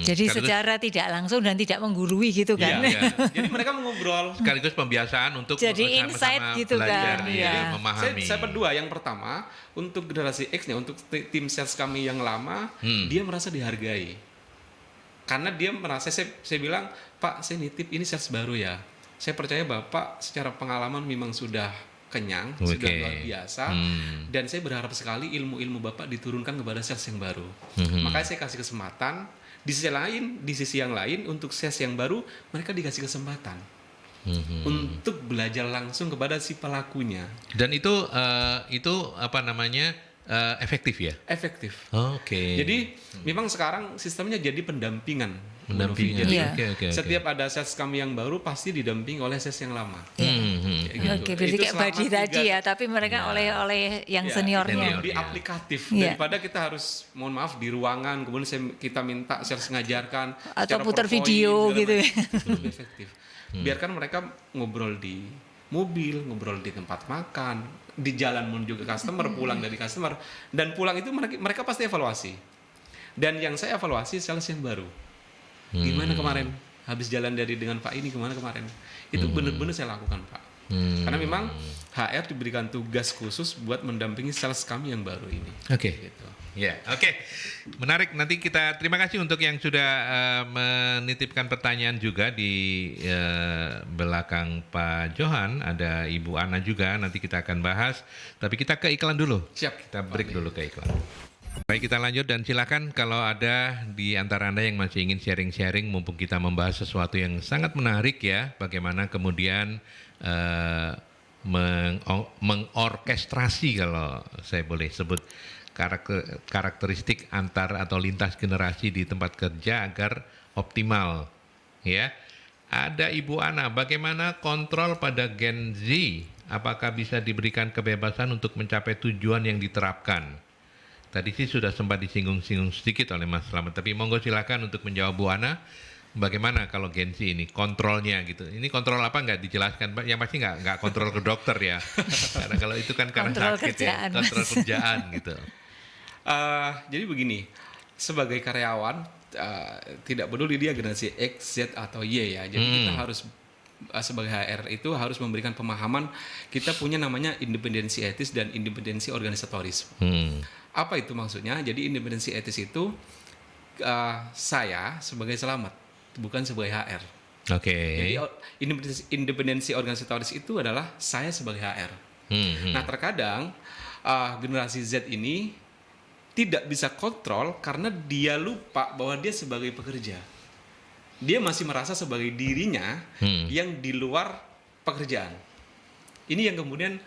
Jadi secara tidak langsung dan tidak menggurui gitu kan. Jadi mereka mengobrol. Sekaligus pembiasaan untuk jadi insight gitu belajar, kan. memahami. Saya berdua, yang pertama untuk generasi X-nya, untuk tim sales kami yang lama, dia merasa dihargai. Karena dia merasa, saya bilang, Pak, saya nitip ini sales baru ya. Saya percaya Bapak secara pengalaman memang sudah kenyang, sudah luar biasa. Dan saya berharap sekali ilmu-ilmu Bapak diturunkan kepada sales yang baru. Makanya saya kasih kesempatan. Di sisi yang lain, untuk sales yang baru, mereka dikasih kesempatan untuk belajar langsung kepada si pelakunya. Dan itu apa namanya efektif ya? efektif. Oke. Jadi memang sekarang sistemnya jadi pendampingan. Pendampingan. Jadi Iya. Oke. setiap ada sales kami yang baru pasti didampingi oleh sales yang lama. Kayak gitu. Oke, berarti Itu kayak selama Badi tadi 3 ya, tapi mereka oleh yang Ya, seniornya. itu Senior. lebih aplikatif Iya. daripada kita harus mohon maaf di ruangan kemudian kita minta sales ngajarkan Atau secara putar PowerPoint, video segala gitu ya. macam. Itu lebih efektif. Biarkan mereka ngobrol di mobil, ngobrol di tempat makan, di jalan menuju ke customer, pulang dari customer, dan pulang itu mereka pasti evaluasi. Dan yang saya evaluasi sales yang baru. Gimana kemarin? Habis jalan dengan Pak ini kemana kemarin? Itu benar-benar saya lakukan, Pak. Karena memang HR diberikan tugas khusus buat mendampingi sales kami yang baru ini. Oke. Gitu. Ya, oke. Menarik. Nanti kita terima kasih untuk yang sudah menitipkan pertanyaan juga di belakang Pak Johan. Ada Ibu Ana juga. Nanti kita akan bahas. Tapi kita ke iklan dulu. Siap. Kita break dulu ke iklan. Baik, kita lanjut dan silakan kalau ada di antara Anda yang masih ingin sharing-sharing mumpung kita membahas sesuatu yang sangat menarik ya, bagaimana kemudian mengorkestrasi kalau saya boleh sebut karakteristik antar atau lintas generasi di tempat kerja agar optimal ya. Ada Ibu Ana, bagaimana kontrol pada Gen Z? Apakah bisa diberikan kebebasan untuk mencapai tujuan yang diterapkan? Tadi sih sudah sempat disinggung-singgung sedikit oleh Mas Slamet, tapi monggo silakan untuk menjawab Bu Ana. Bagaimana kalau Gen Z ini kontrolnya gitu? Ini kontrol apa nggak dijelaskan, Pak? Yang pasti nggak kontrol ke dokter ya, karena kalau itu kan karena Kontrol sakit kerjaan, ya, kontrol Mas. kerjaan gitu. Jadi begini, sebagai karyawan tidak peduli dia generasi X, Z atau Y ya. Jadi kita harus sebagai HR itu harus memberikan pemahaman kita punya namanya independensi etis dan independensi organisatoris. Apa itu maksudnya? Jadi independensi etis itu saya sebagai Slamet, bukan sebagai HR. Oke. Jadi independensi organisatoris itu adalah saya sebagai HR. Nah terkadang generasi Z ini tidak bisa kontrol karena dia lupa bahwa dia sebagai pekerja. Dia masih merasa sebagai dirinya yang di luar pekerjaan. Ini yang kemudian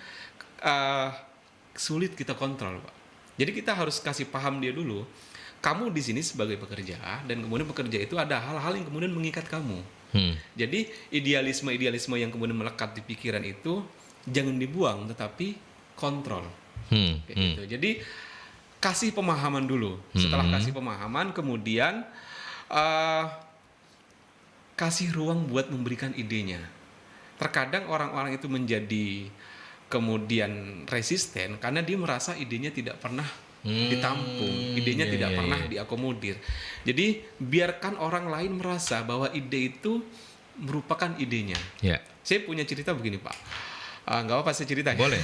sulit kita kontrol, Pak. Jadi kita harus kasih paham dia dulu. Kamu di sini sebagai pekerja dan kemudian pekerja itu ada hal-hal yang kemudian mengikat kamu. Jadi idealisme yang kemudian melekat di pikiran itu jangan dibuang, tetapi kontrol. Kayak gitu. Jadi kasih pemahaman dulu. Setelah kasih pemahaman, kemudian kasih ruang buat memberikan idenya. Terkadang orang-orang itu menjadi kemudian resisten karena dia merasa idenya tidak pernah ditampung, idenya tidak pernah diakomodir. Jadi biarkan orang lain merasa bahwa ide itu merupakan idenya. Ya. Saya punya cerita begini, Pak. Nggak apa-apa saya cerita. Boleh.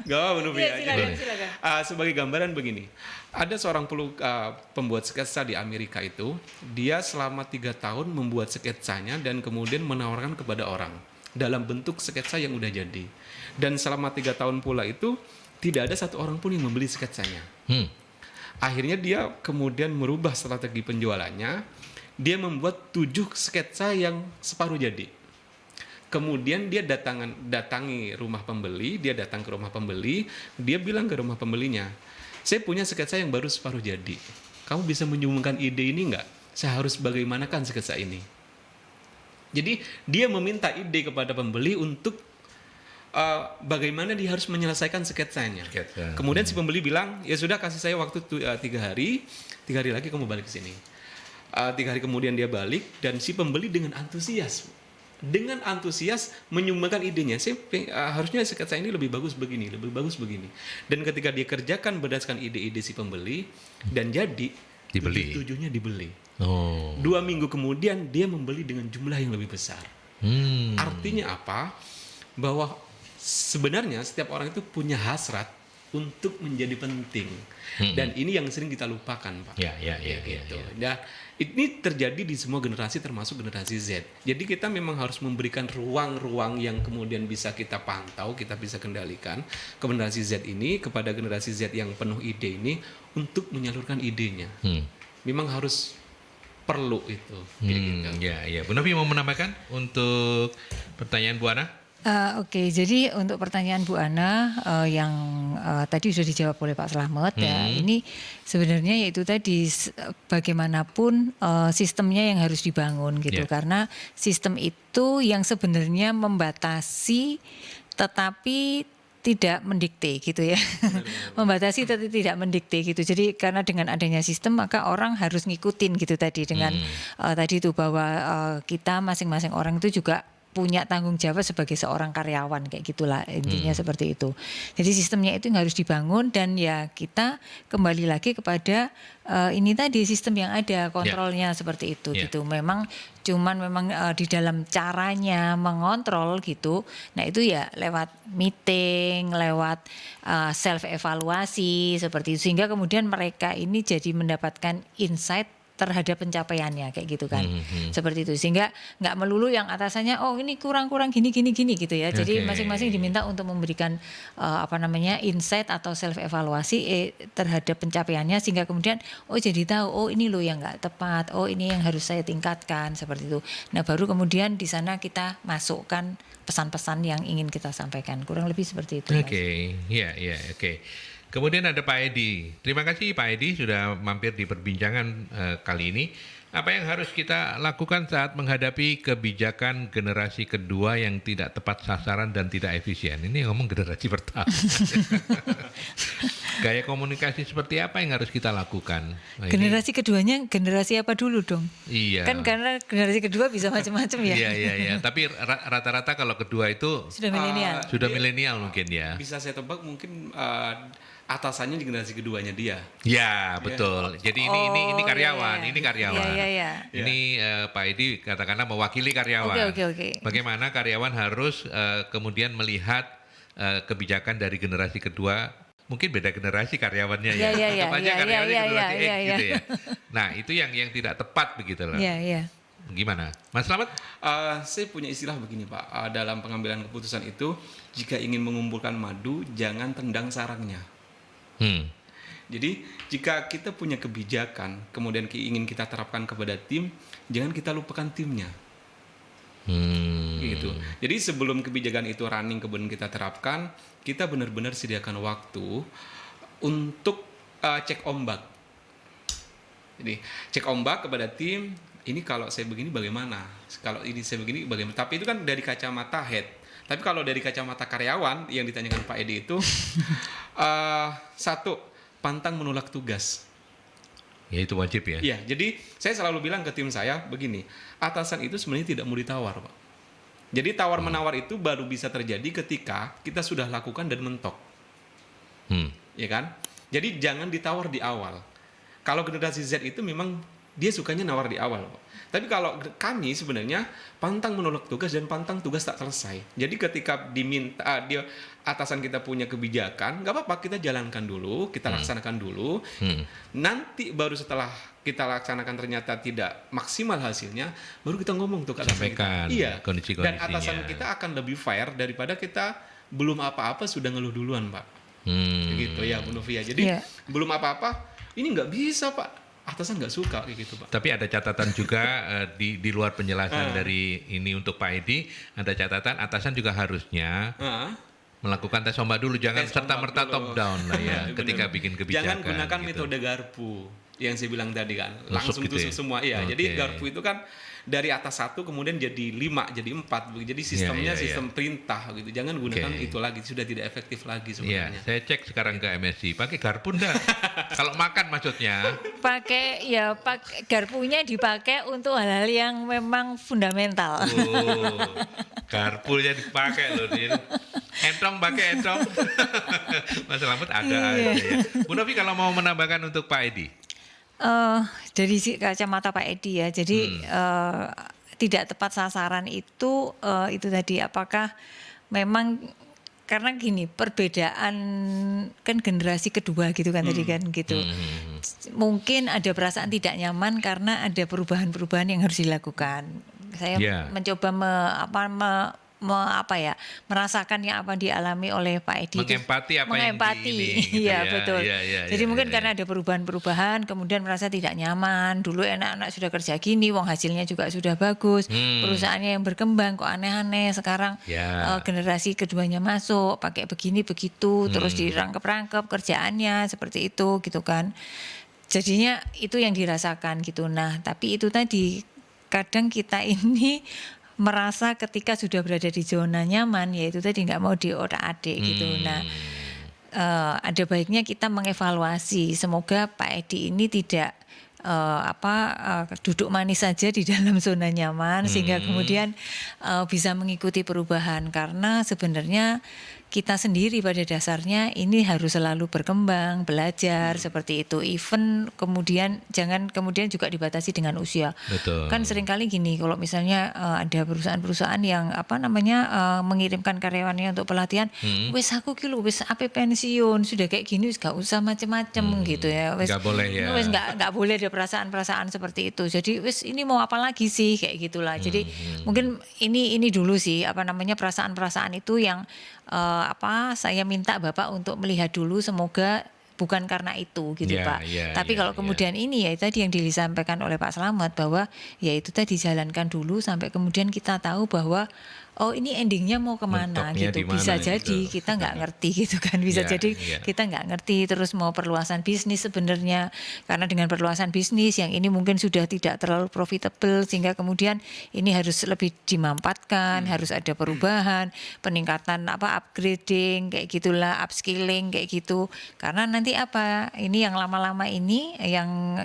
Nggak apa-apa, Nufi, ya. Silakan, Jadi, silakan. sebagai gambaran begini, ada seorang pembuat sketsa di Amerika itu, dia selama 3 tahun membuat sketsanya dan kemudian menawarkan kepada orang dalam bentuk sketsa yang udah jadi. Dan selama 3 tahun pula itu tidak ada satu orang pun yang membeli sketsanya. Akhirnya dia kemudian merubah strategi penjualannya. Dia membuat 7 sketsa yang separuh jadi. Kemudian dia datangi rumah pembeli, dia datang ke rumah pembeli, dia bilang ke rumah pembelinya, saya punya sketsa yang baru separuh jadi. Kamu bisa menyumbangkan ide ini nggak? Saya harus bagaimanakan sketsa ini? Jadi dia meminta ide kepada pembeli untuk bagaimana dia harus menyelesaikan sketsanya. Kemudian si pembeli bilang, ya sudah kasih saya waktu 3 hari, 3 hari lagi kamu balik ke sini. 3 hari kemudian dia balik dan si pembeli dengan antusias menyumbangkan idenya. Harusnya sketsa ini lebih bagus begini, lebih bagus begini. Dan ketika dia kerjakan berdasarkan ide-ide si pembeli dan jadi Dibeli. 7-nya dibeli. 2 Oh. minggu kemudian dia membeli dengan jumlah yang lebih besar. Artinya apa? Bahwa sebenarnya setiap orang itu punya hasrat untuk menjadi penting. Dan ini yang sering kita lupakan, Pak. Ya. Gitu. Dan ini terjadi di semua generasi termasuk generasi Z. Jadi kita memang harus memberikan ruang-ruang yang kemudian bisa kita pantau, kita bisa kendalikan ke generasi Z ini, kepada generasi Z yang penuh ide ini untuk menyalurkan idenya. Memang harus perlu itu. Kayak gitu. Ya. Bu Novi mau menambahkan untuk pertanyaan Bu Ana? Oke, jadi untuk pertanyaan Bu Ana yang tadi sudah dijawab oleh Pak Slamet ya, ini sebenarnya yaitu tadi bagaimanapun sistemnya yang harus dibangun gitu, karena sistem itu yang sebenarnya membatasi tetapi tidak mendikte gitu ya. Membatasi tapi tidak mendikte gitu. Jadi karena dengan adanya sistem maka orang harus ngikutin gitu tadi dengan tadi itu bahwa kita masing-masing orang itu juga punya tanggung jawab sebagai seorang karyawan kayak gitulah intinya seperti itu. Jadi sistemnya itu yang harus dibangun dan ya kita kembali lagi kepada ini tadi sistem yang ada kontrolnya seperti itu gitu. Memang di dalam caranya mengontrol gitu. Nah itu ya lewat meeting, lewat self evaluasi seperti itu sehingga kemudian mereka ini jadi mendapatkan insight terhadap pencapaiannya kayak gitu kan, seperti itu sehingga nggak melulu yang atasannya oh ini kurang gini gitu ya. Jadi masing-masing diminta untuk memberikan insight atau self evaluasi terhadap pencapaiannya sehingga kemudian oh jadi tahu oh ini loh yang nggak tepat, oh ini yang harus saya tingkatkan seperti itu. Nah baru kemudian di sana kita masukkan pesan-pesan yang ingin kita sampaikan, kurang lebih seperti itu. Oke. Kemudian ada Pak Edi. Terima kasih Pak Edi sudah mampir di perbincangan kali ini. Apa yang harus kita lakukan saat menghadapi kebijakan generasi kedua yang tidak tepat sasaran dan tidak efisien? Ini ngomong generasi pertama. Gaya komunikasi seperti apa yang harus kita lakukan? Nah, generasi keduanya generasi apa dulu dong? Iya. Kan karena generasi kedua bisa macam-macam ya. Iya. Tapi rata-rata kalau kedua itu sudah milenial. Sudah milenial mungkin ya. Bisa saya tebak mungkin atasannya di generasi keduanya dia. Ya, betul. Jadi ini karyawan, ini karyawan. Iya. Ini Pak Edi katakanlah mewakili karyawan. Oke. Bagaimana karyawan harus kemudian melihat kebijakan dari generasi kedua, mungkin beda generasi karyawannya ya. Tetap aja karyawannya generasi X gitu ya. Nah, itu yang tidak tepat begitu loh. Iya. Gimana? Mas Slamet? Saya punya istilah begini Pak, dalam pengambilan keputusan itu, jika ingin mengumpulkan madu, jangan tendang sarangnya. Jadi jika kita punya kebijakan, kemudian ingin kita terapkan kepada tim, jangan kita lupakan timnya. Gitu. Jadi sebelum kebijakan itu running kemudian kita terapkan, kita benar-benar sediakan waktu untuk cek ombak. Jadi cek ombak kepada tim. Ini kalau saya begini bagaimana? Kalau ini saya begini bagaimana? Tapi itu kan dari kacamata head. Tapi kalau dari kacamata karyawan yang ditanyakan Pak Edi itu, satu, pantang menolak tugas. Ya itu wajib ya. Iya, jadi saya selalu bilang ke tim saya begini, atasan itu sebenarnya tidak mau ditawar, Pak. Jadi tawar-menawar itu baru bisa terjadi ketika kita sudah lakukan dan mentok. Ya kan? Jadi jangan ditawar di awal. Kalau generasi Z itu memang dia sukanya nawar di awal, Pak. Tapi kalau kami sebenarnya pantang menolak tugas dan pantang tugas tak selesai. Jadi ketika diminta dia atasan kita punya kebijakan, nggak apa-apa kita jalankan dulu, kita laksanakan dulu. Nanti baru setelah kita laksanakan ternyata tidak maksimal hasilnya, baru kita ngomong tuh ke atasan kita. Iya. Kondisi-kondisinya. Dan atasan kita akan lebih fair daripada kita belum apa-apa sudah ngeluh duluan, Pak. Gitu ya, Bu Novia. Jadi belum apa-apa, ini nggak bisa, Pak. Atasan nggak suka kayak gitu Pak. Tapi ada catatan juga di luar penjelasan dari ini untuk Pak Edi, ada catatan atasan juga harusnya melakukan tes ombak dulu, jangan serta-merta top down lah ya ketika bikin kebijakan. Jangan gunakan gitu. metode garpu yang saya bilang tadi kan, langsung gitu tusuk semua. Iya, jadi garpu itu kan dari atas 1 kemudian jadi 5, jadi 4. Jadi sistemnya sistem perintah gitu. Jangan gunakan itu lagi, sudah tidak efektif lagi sebenarnya. Saya cek sekarang ke MSI, pakai garpu enggak? Kalau makan maksudnya? Pakai garpunya dipakai untuk hal-hal yang memang fundamental. Oh, garpunya dipakai loh Din. Entong pakai entong. Mas Slamet ada aja ya. Bu Novi kalau mau menambahkan untuk Pak Edi. Dari kacamata Pak Edi ya, jadi tidak tepat sasaran itu tadi apakah memang karena gini perbedaan kan generasi kedua gitu kan tadi kan gitu, mungkin ada perasaan tidak nyaman karena ada perubahan-perubahan yang harus dilakukan. Saya mencoba merasakan yang apa dialami oleh Pak Edi. Mengempati apa yang gitu iya ya. betul. Iya, Jadi mungkin iya. karena ada perubahan-perubahan, kemudian merasa tidak nyaman. Dulu enak-enak sudah kerja gini, wong hasilnya juga sudah bagus, perusahaannya yang berkembang kok aneh-aneh. Sekarang Ya. generasi keduanya masuk, pakai begini begitu, terus dirangkep-rangkep kerjaannya seperti itu gitu kan. Jadinya itu yang dirasakan gitu. Nah, tapi itu tadi kadang kita ini merasa ketika sudah berada di zona nyaman, yaitu tadi nggak mau diotak-atik gitu. Nah, ada baiknya kita mengevaluasi. Semoga Pak Edi ini tidak duduk manis saja di dalam zona nyaman, sehingga kemudian bisa mengikuti perubahan. Karena sebenarnya kita sendiri pada dasarnya ini harus selalu berkembang, belajar seperti itu. Even kemudian jangan kemudian juga dibatasi dengan usia. Betul. Kan seringkali gini, kalau misalnya ada perusahaan-perusahaan yang mengirimkan karyawannya untuk pelatihan, wes aku kilo wes ape pensiun sudah kayak gini, wes gak usah macem-macem gitu ya. Wes Nggak boleh ya. Wes nggak boleh ada perasaan-perasaan seperti itu. Jadi wes ini mau apa lagi sih kayak gitulah. Jadi mungkin ini dulu sih perasaan-perasaan itu yang saya minta Bapak untuk melihat dulu, semoga bukan karena itu gitu Pak. Tapi kalau kemudian ini ya tadi yang disampaikan oleh Pak Slamet bahwa ya itu tadi dijalankan dulu sampai kemudian kita tahu bahwa oh ini endingnya mau kemana Mentoknya gitu. di mana Bisa gitu. jadi kita nggak ngerti gitu kan. Bisa jadi kita nggak ngerti, terus mau perluasan bisnis sebenarnya. Karena dengan perluasan bisnis yang ini mungkin sudah tidak terlalu profitable, sehingga kemudian ini harus lebih dimampatkan, harus ada perubahan, peningkatan upgrading kayak gitulah, upskilling kayak gitu. Karena nanti ini yang lama-lama ini yang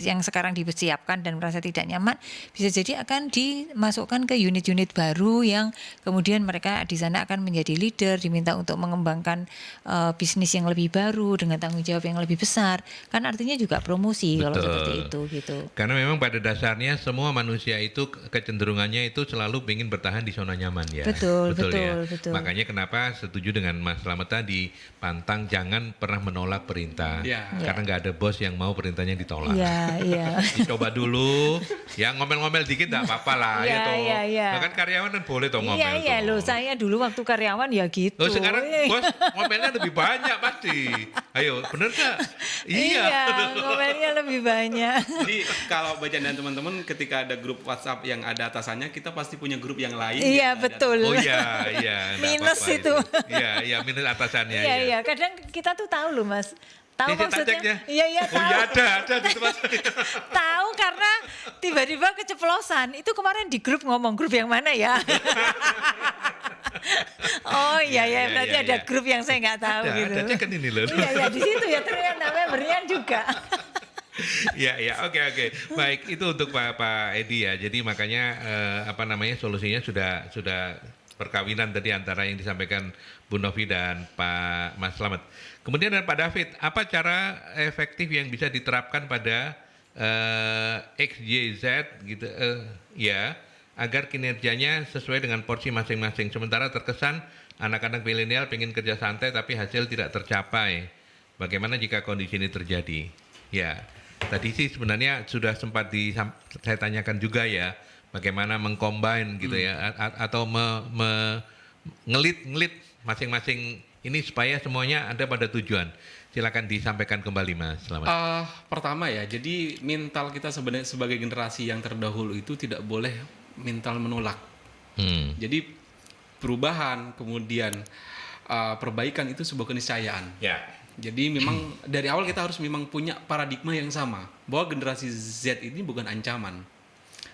yang sekarang dipersiapkan dan merasa tidak nyaman, bisa jadi akan dimasukkan ke unit-unit baru yang kemudian mereka di sana akan menjadi leader, diminta untuk mengembangkan bisnis yang lebih baru dengan tanggung jawab yang lebih besar. Kan artinya juga promosi. Betul. Kalau seperti itu gitu. Karena memang pada dasarnya semua manusia itu kecenderungannya itu selalu ingin bertahan di zona nyaman ya. Betul. Makanya kenapa setuju dengan Mas Slamet tadi, pantang jangan pernah menolak perintah. Karena nggak ada bos yang mau perintahnya ditolak. Iya. Dicoba dulu, ya ngomel-ngomel dikit nggak apa-apa lah. Iya. Bahkan karyawan kan boleh toh ngomel. Iya loh, saya dulu waktu karyawan ya gitu. Loh sekarang bos ngomelnya lebih banyak pasti. Ayo, bener nggak? Iya, ngomelnya lebih banyak. Jadi kalau bercandaan teman-teman, ketika ada grup WhatsApp yang ada atasannya, kita pasti punya grup yang lain. Iya betul. Oh iya. Minus apa-apa itu. Iya, minus atasannya. Iya. Kadang kita tuh tahu loh Mas. Tahu maksudnya? Iya tahu. Oh iya ada di tempat saya. Tahu karena tiba-tiba keceplosan. Itu kemarin di grup ngomong grup yang mana ya? Oh iya berarti ada grup yang saya nggak tahu gitu. Ada cek kan ini loh. Iya di situ ya ternyata membernya juga. Ya, oke. Baik, itu untuk Pak Edi ya. Jadi makanya solusinya sudah perkawinan tadi antara yang disampaikan Bu Novi dan Pak Mas Slamet. Kemudian ada Pak David, apa cara efektif yang bisa diterapkan pada XYZ gitu agar kinerjanya sesuai dengan porsi masing-masing. Sementara terkesan anak-anak milenial pengen kerja santai tapi hasil tidak tercapai. Bagaimana jika kondisi ini terjadi? Ya, tadi sih sebenarnya sudah sempat saya tanyakan juga ya, bagaimana mengcombine gitu ya, atau ngelit masing-masing ini supaya semuanya ada pada tujuan. Silakan disampaikan kembali Mas Slamet. Pertama ya, jadi mental kita sebenarnya sebagai generasi yang terdahulu itu tidak boleh mental menolak. Jadi perubahan kemudian perbaikan itu sebuah keniscayaan. Ya. Jadi memang dari awal kita harus memang punya paradigma yang sama, bahwa generasi Z ini bukan ancaman.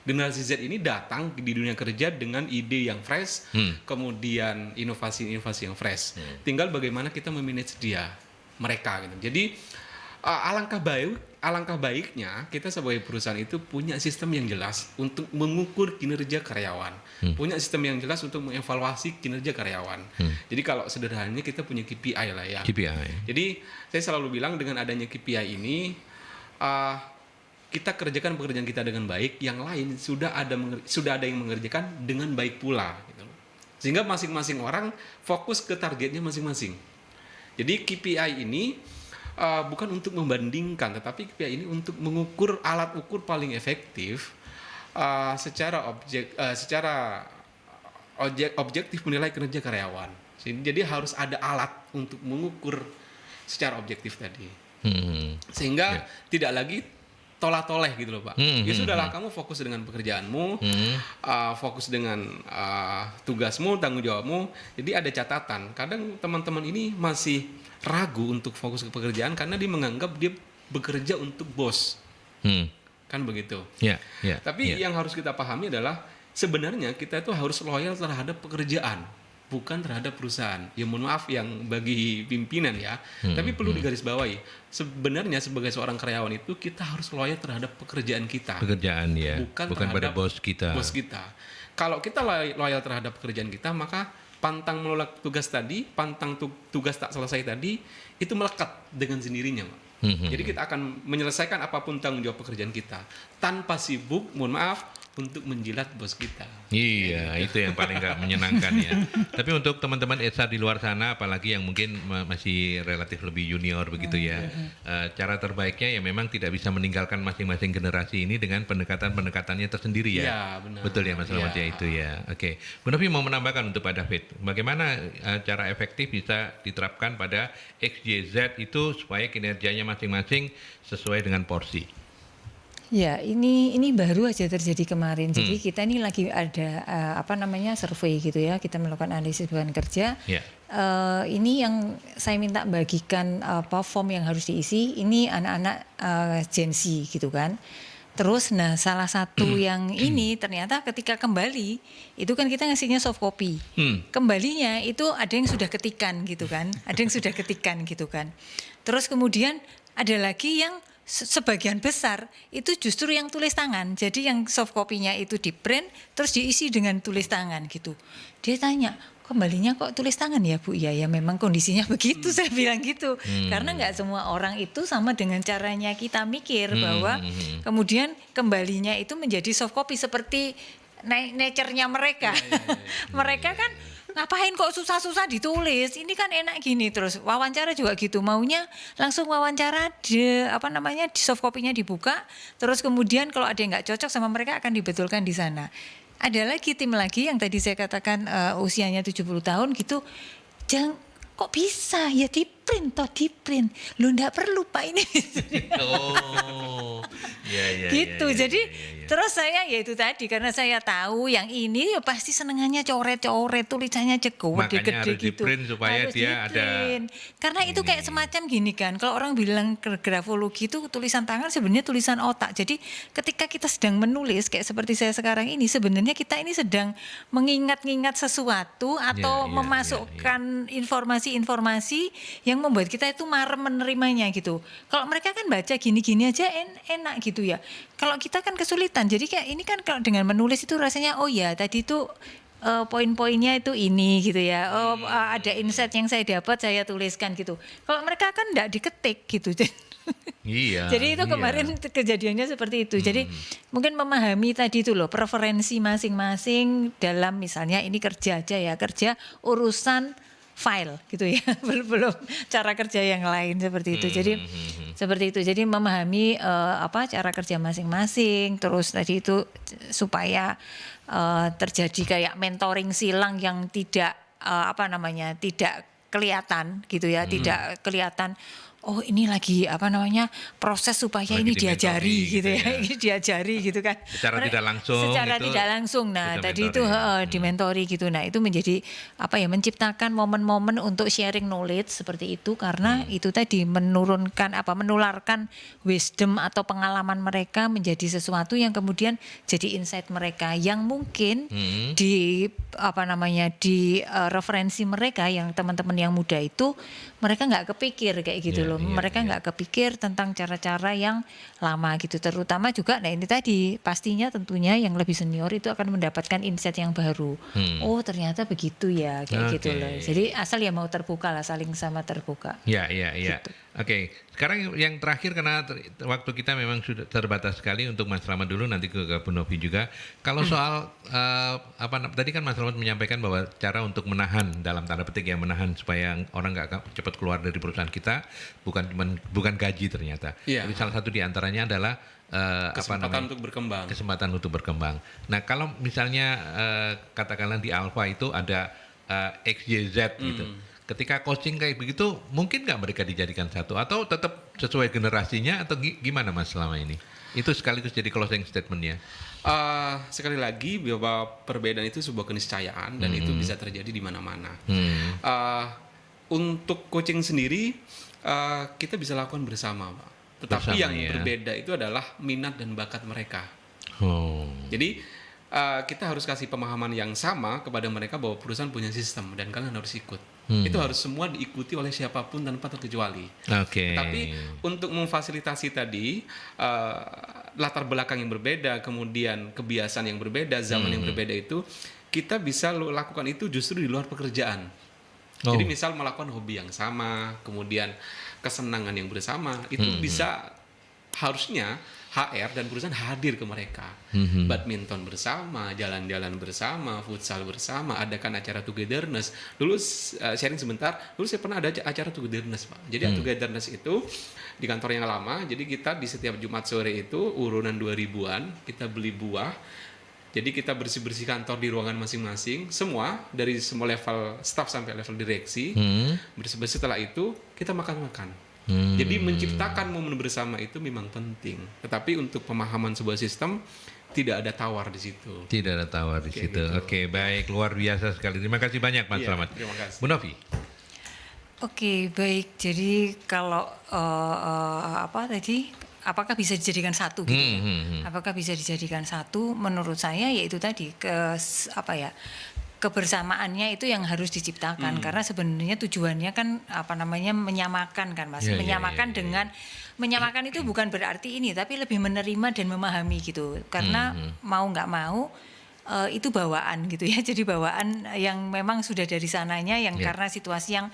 Generasi Z ini datang di dunia kerja dengan ide yang fresh, kemudian inovasi-inovasi yang fresh. Tinggal bagaimana kita memanage mereka gitu. Jadi alangkah baiknya kita sebagai perusahaan itu punya sistem yang jelas untuk mengukur kinerja karyawan, punya sistem yang jelas untuk mengevaluasi kinerja karyawan. Jadi kalau sederhananya kita punya KPI lah ya. KPI. Jadi saya selalu bilang dengan adanya KPI ini kita kerjakan pekerjaan kita dengan baik, yang lain sudah ada yang mengerjakan dengan baik pula gitu. Sehingga masing-masing orang fokus ke targetnya masing-masing. Jadi KPI ini bukan untuk membandingkan, tetapi KPI ini untuk mengukur, alat ukur paling efektif secara objektif menilai kinerja karyawan. Jadi harus ada alat untuk mengukur secara objektif tadi. Sehingga tidak lagi tolah-toleh gitu loh Pak. Ya sudahlah, kamu fokus dengan pekerjaanmu, fokus dengan tugasmu, tanggung jawabmu. Jadi ada catatan. Kadang teman-teman ini masih ragu untuk fokus ke pekerjaan karena dia menganggap dia bekerja untuk bos. Kan begitu. Tapi yang harus kita pahami adalah sebenarnya kita itu harus loyal terhadap pekerjaan, bukan terhadap perusahaan. Ya mohon maaf yang bagi pimpinan ya, tapi perlu digarisbawahi. Sebenarnya sebagai seorang karyawan itu kita harus loyal terhadap pekerjaan kita. Pekerjaan ya, bukan pada bos kita. Kalau kita loyal terhadap pekerjaan kita, maka pantang menolak tugas tadi, pantang tugas tak selesai tadi, itu melekat dengan sendirinya, Pak. Jadi kita akan menyelesaikan apapun tanggung jawab pekerjaan kita tanpa sibuk, mohon maaf, untuk menjilat bos kita. Iya, itu yang paling gak menyenangkan ya. Tapi untuk teman-teman HR di luar sana, apalagi yang mungkin masih relatif lebih junior begitu ya, cara terbaiknya ya memang tidak bisa meninggalkan masing-masing generasi ini dengan pendekatan-pendekatannya tersendiri ya. Ya, benar. Betul ya Mas Rahmat ya itu ya. Oke, Bu Novi mau menambahkan untuk Pak David, bagaimana cara efektif bisa diterapkan pada XYZ itu supaya kinerjanya masing-masing sesuai dengan porsi? Ya, ini baru aja terjadi kemarin. Jadi kita ini lagi ada survei gitu ya. Kita melakukan analisis beban kerja. Ini yang saya minta bagikan form yang harus diisi. Ini anak-anak Gen Z gitu kan. Terus salah satu yang ini ternyata ketika kembali itu kan kita ngasihnya soft copy. Kembalinya itu ada yang sudah ketikan gitu kan. Ada yang sudah ketikan gitu kan. Terus kemudian ada lagi yang sebagian besar itu justru yang tulis tangan. Jadi yang soft copy-nya itu di print terus diisi dengan tulis tangan gitu. Dia tanya, kembalinya kok tulis tangan ya Bu? Ya memang kondisinya begitu, saya bilang gitu. Karena nggak semua orang itu sama dengan caranya kita mikir bahwa kemudian kembalinya itu menjadi soft copy seperti nature-nya mereka. Mereka kan ngapain kok susah-susah ditulis, ini kan enak gini. Terus wawancara juga gitu, maunya langsung wawancara di soft copy-nya dibuka, terus kemudian kalau ada yang nggak cocok sama mereka akan dibetulkan di sana. Ada lagi tim lagi yang tadi saya katakan usianya 70 tahun gitu, jangan kok bisa ya di print lo nggak perlu Pak ini. Gitu. Jadi terus saya ya itu tadi, karena saya tahu yang ini ya pasti senengannya coret-coret, tulisannya gede-gede gitu. Di-print supaya harus dia di-print. Karena itu kayak semacam gini kan, kalau orang bilang grafologi itu tulisan tangan, sebenarnya tulisan otak. Jadi ketika kita sedang menulis kayak seperti saya sekarang ini, sebenarnya kita ini sedang mengingat-ingat sesuatu atau memasukkan informasi-informasi yang membuat kita itu marem menerimanya gitu. Kalau mereka kan baca gini-gini aja enak gitu ya. Kalau kita kan kesulitan. Jadi kayak ini kan kalau dengan menulis itu rasanya oh ya tadi itu poin-poinnya itu ini gitu ya. Ada insight yang saya dapat saya tuliskan gitu. Kalau mereka kan enggak diketik gitu. Jadi itu kemarin kejadiannya seperti itu. Jadi mungkin memahami tadi itu loh, preferensi masing-masing dalam misalnya ini kerja aja ya, kerja urusan file gitu ya, belum cara kerja yang lain seperti itu. Jadi seperti itu. Jadi memahami cara kerja masing-masing. Terus tadi itu supaya terjadi kayak mentoring silang yang tidak tidak kelihatan gitu ya, tidak kelihatan. Oh ini lagi proses supaya ini diajari gitu ya, ini diajari gitu kan. Secara tidak langsung. Nah tadi itu dimentori gitu. Nah itu menjadi menciptakan momen-momen untuk sharing knowledge seperti itu, karena itu tadi menularkan wisdom atau pengalaman mereka menjadi sesuatu yang kemudian jadi insight mereka yang mungkin di referensi mereka yang teman-teman yang muda itu mereka nggak kepikir kayak gitu loh. Mereka nggak kepikir tentang cara-cara yang lama gitu. Terutama juga, nah ini tadi pastinya tentunya yang lebih senior itu akan mendapatkan insight yang baru. Oh ternyata begitu ya kayak gitu loh. Jadi asal ya mau terbuka lah, saling sama terbuka. Iya. Gitu. Oke, sekarang yang terakhir karena waktu kita memang sudah terbatas sekali untuk Mas Slamet dulu, nanti ke Bu Novi juga. Kalau soal tadi kan Mas Slamet menyampaikan bahwa cara untuk menahan dalam tanda petik ya, menahan supaya orang nggak cepat keluar dari perusahaan kita bukan gaji ternyata. Iya. Jadi salah satu di antaranya adalah Kesempatan untuk berkembang. kesempatan untuk berkembang. Nah kalau misalnya katakanlah di Alpha itu ada XYZ gitu. Ketika coaching kayak begitu, mungkin nggak mereka dijadikan satu atau tetap sesuai generasinya atau gimana Mas selama ini? Itu sekaligus jadi closing statement-nya. Sekali lagi bahwa perbedaan itu sebuah keniscayaan dan itu bisa terjadi di mana-mana. Untuk coaching sendiri kita bisa lakukan bersama, Pak. Tetapi Bersama, yang ya. berbeda itu adalah minat dan bakat mereka. Oh. Jadi kita harus kasih pemahaman yang sama kepada mereka bahwa perusahaan punya sistem dan kalian harus ikut. Itu harus semua diikuti oleh siapapun tanpa terkecuali. Oke. Tapi untuk memfasilitasi tadi latar belakang yang berbeda, kemudian kebiasaan yang berbeda, zaman yang berbeda itu kita bisa lakukan itu justru di luar pekerjaan. Oh. Jadi misal melakukan hobi yang sama, kemudian kesenangan yang bersama, itu bisa harusnya HR dan perusahaan hadir ke mereka. Badminton bersama, jalan-jalan bersama, futsal bersama, adakan acara togetherness. Dulu sharing sebentar, dulu saya pernah ada acara togetherness, Pak. Jadi togetherness itu di kantor yang lama, jadi kita di setiap Jumat sore itu urunan 2000-an, kita beli buah. Jadi kita bersih-bersih kantor di ruangan masing-masing, semua dari semua level staff sampai level direksi. Bersih-bersih, setelah itu kita makan-makan. Jadi menciptakan momen bersama itu memang penting. Tetapi untuk pemahaman sebuah sistem tidak ada tawar di situ. Tidak ada tawar di situ. gitu. Oke, baik, luar biasa sekali. Terima kasih banyak Mas Iya, Slamet. terima kasih. Bu Novi. Oke, baik. Jadi kalau apakah bisa dijadikan satu gitu? Apakah bisa dijadikan satu? Menurut saya yaitu tadi kebersamaannya itu yang harus diciptakan karena sebenarnya tujuannya kan menyamakan kan Mas. Iya, Menyamakan iya. dengan menyamakan itu bukan berarti ini tapi lebih menerima dan memahami gitu. Karena mau nggak mau itu bawaan gitu ya. Jadi bawaan yang memang sudah dari sananya yang karena situasi yang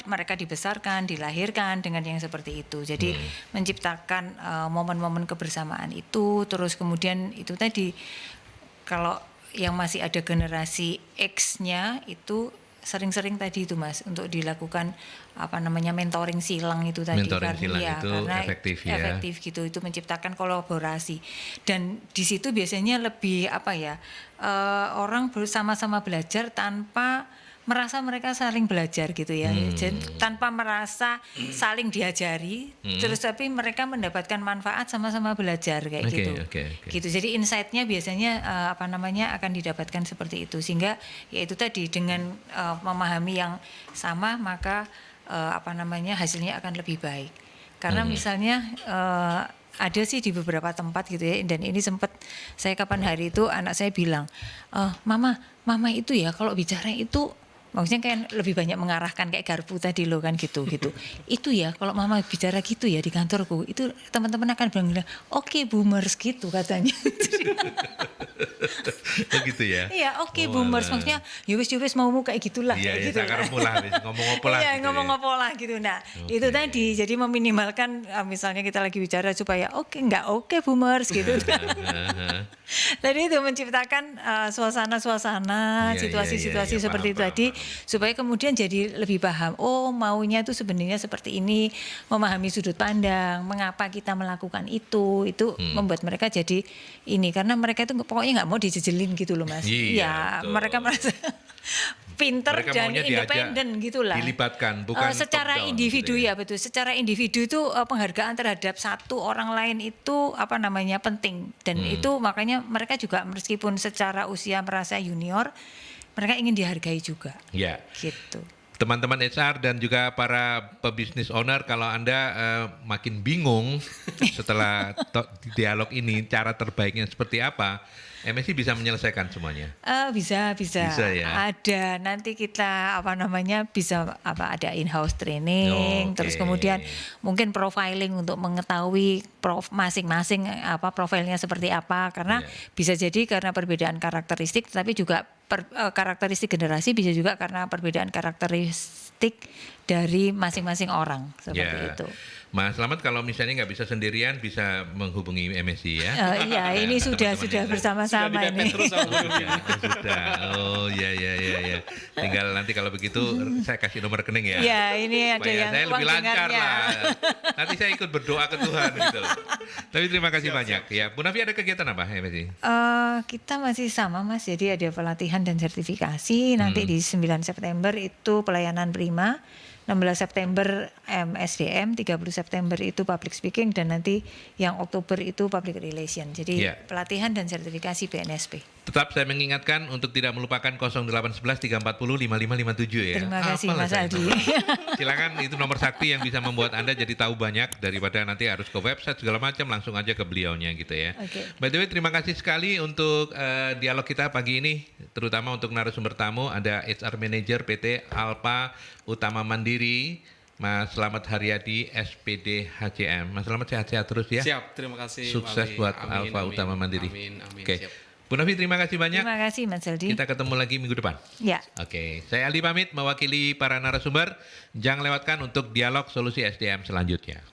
mereka dibesarkan, dilahirkan dengan yang seperti itu. Jadi menciptakan momen-momen kebersamaan itu, terus kemudian itu tadi kalau yang masih ada generasi X-nya itu sering-sering tadi itu Mas untuk dilakukan mentoring silang itu tadi Mentoring silang itu karena efektif ya. efektif gitu, itu menciptakan kolaborasi dan di situ biasanya lebih orang bersama-sama belajar tanpa merasa mereka saling belajar gitu ya. Jadi, tanpa merasa saling diajari terus tapi mereka mendapatkan manfaat sama-sama belajar kayak Oke, gitu. oke. Gitu. Jadi insight-nya biasanya akan didapatkan seperti itu sehingga yaitu tadi dengan memahami yang sama maka hasilnya akan lebih baik. Karena misalnya ada sih di beberapa tempat gitu ya dan ini sempat saya kapan hari itu anak saya bilang mama itu ya kalau bicara itu maksudnya kan lebih banyak mengarahkan kayak garpu tadi loh kan gitu. Itu ya kalau mama bicara gitu ya di kantorku itu teman-teman akan bilang oke boomers gitu katanya. Oh gitu ya. Iya oke Oh, boomers alah. maksudnya yowes maumu kayak gitulah Iya, kayak iya, gitu. sakarepmu lah, wis, ngomong apa lah Iya gitu ngomong ya. apa lah gitu. Nah Oke. itu tadi jadi meminimalkan misalnya kita lagi bicara supaya nggak oke boomers gitu. Tadi itu menciptakan suasana-suasana, Iya, situasi-situasi iya, iya, seperti paham, itu tadi paham. supaya kemudian jadi lebih paham. Oh maunya itu sebenarnya seperti ini, memahami sudut pandang, mengapa kita melakukan itu membuat mereka jadi ini karena mereka itu pokoknya nggak mau dijejelin gitu loh Mas. Iya, Iya betul. mereka merasa pinter Mereka dan maunya diajak, independen gitulah. dilibatkan, bukan secara top down individu gitu ya betul. Secara individu itu penghargaan terhadap satu orang lain itu penting dan itu makanya mereka juga meskipun secara usia merasa junior, mereka ingin dihargai juga. Ya. Gitu. Teman-teman HR dan juga para pebisnis owner, kalau Anda makin bingung setelah dialog ini, cara terbaiknya seperti apa, MSI bisa menyelesaikan semuanya. Bisa. Bisa ya? Ada nanti kita bisa ada in-house training, Oke. terus kemudian mungkin profiling untuk mengetahui masing-masing profilnya seperti apa, karena Iya. bisa jadi karena perbedaan karakteristik, tapi juga karakteristik generasi bisa juga karena perbedaan karakteristik karakteristik dari masing-masing orang seperti Ya. itu. Mas Slamet kalau misalnya nggak bisa sendirian bisa menghubungi MSI ya. Iya, ini sudah bersama-sama Sudah dipepet ini. terus sama Bu Novi. Sudah. Oh ya. Tinggal nanti kalau begitu saya kasih nomor rekening ya. Ya, ini ada Supaya yang saya uang lebih lancar dengarnya. lah. Nanti saya ikut berdoa ke Tuhan gitu. Tapi terima kasih banyak ya. Bu Novi ada kegiatan apa MSI? Kita masih sama Mas, jadi ada pelatihan dan sertifikasi. Nanti di 9 September itu pelayanan prima, 16 September SDM, 30 September itu public speaking, dan nanti yang Oktober itu public relation. Jadi Ya. pelatihan dan sertifikasi BNSP. Tetap saya mengingatkan untuk tidak melupakan 0811 340 5557 ya. Terima kasih Apalah Mas saya Aldi. nomor. Silakan, itu nomor sakti yang bisa membuat Anda jadi tahu banyak daripada nanti harus ke website segala macam, langsung aja ke beliaunya gitu ya. Oke. By the way, terima kasih sekali untuk dialog kita pagi ini, terutama untuk narasumber tamu ada HR Manager PT Alfa Utama Mandiri, Mas Slamet Haryadi, SPD HCM. Mas Slamet sehat-sehat terus ya. Siap, terima kasih. Sukses Mami. buat Amin, Alfa amin. Utama Mandiri. Amin, Oke. siap. Bu Novi, terima kasih banyak. Terima kasih Mas Aldi. Kita ketemu lagi minggu depan. Ya. Oke, saya Aldi pamit mewakili para narasumber. Jangan lewatkan untuk dialog solusi SDM selanjutnya.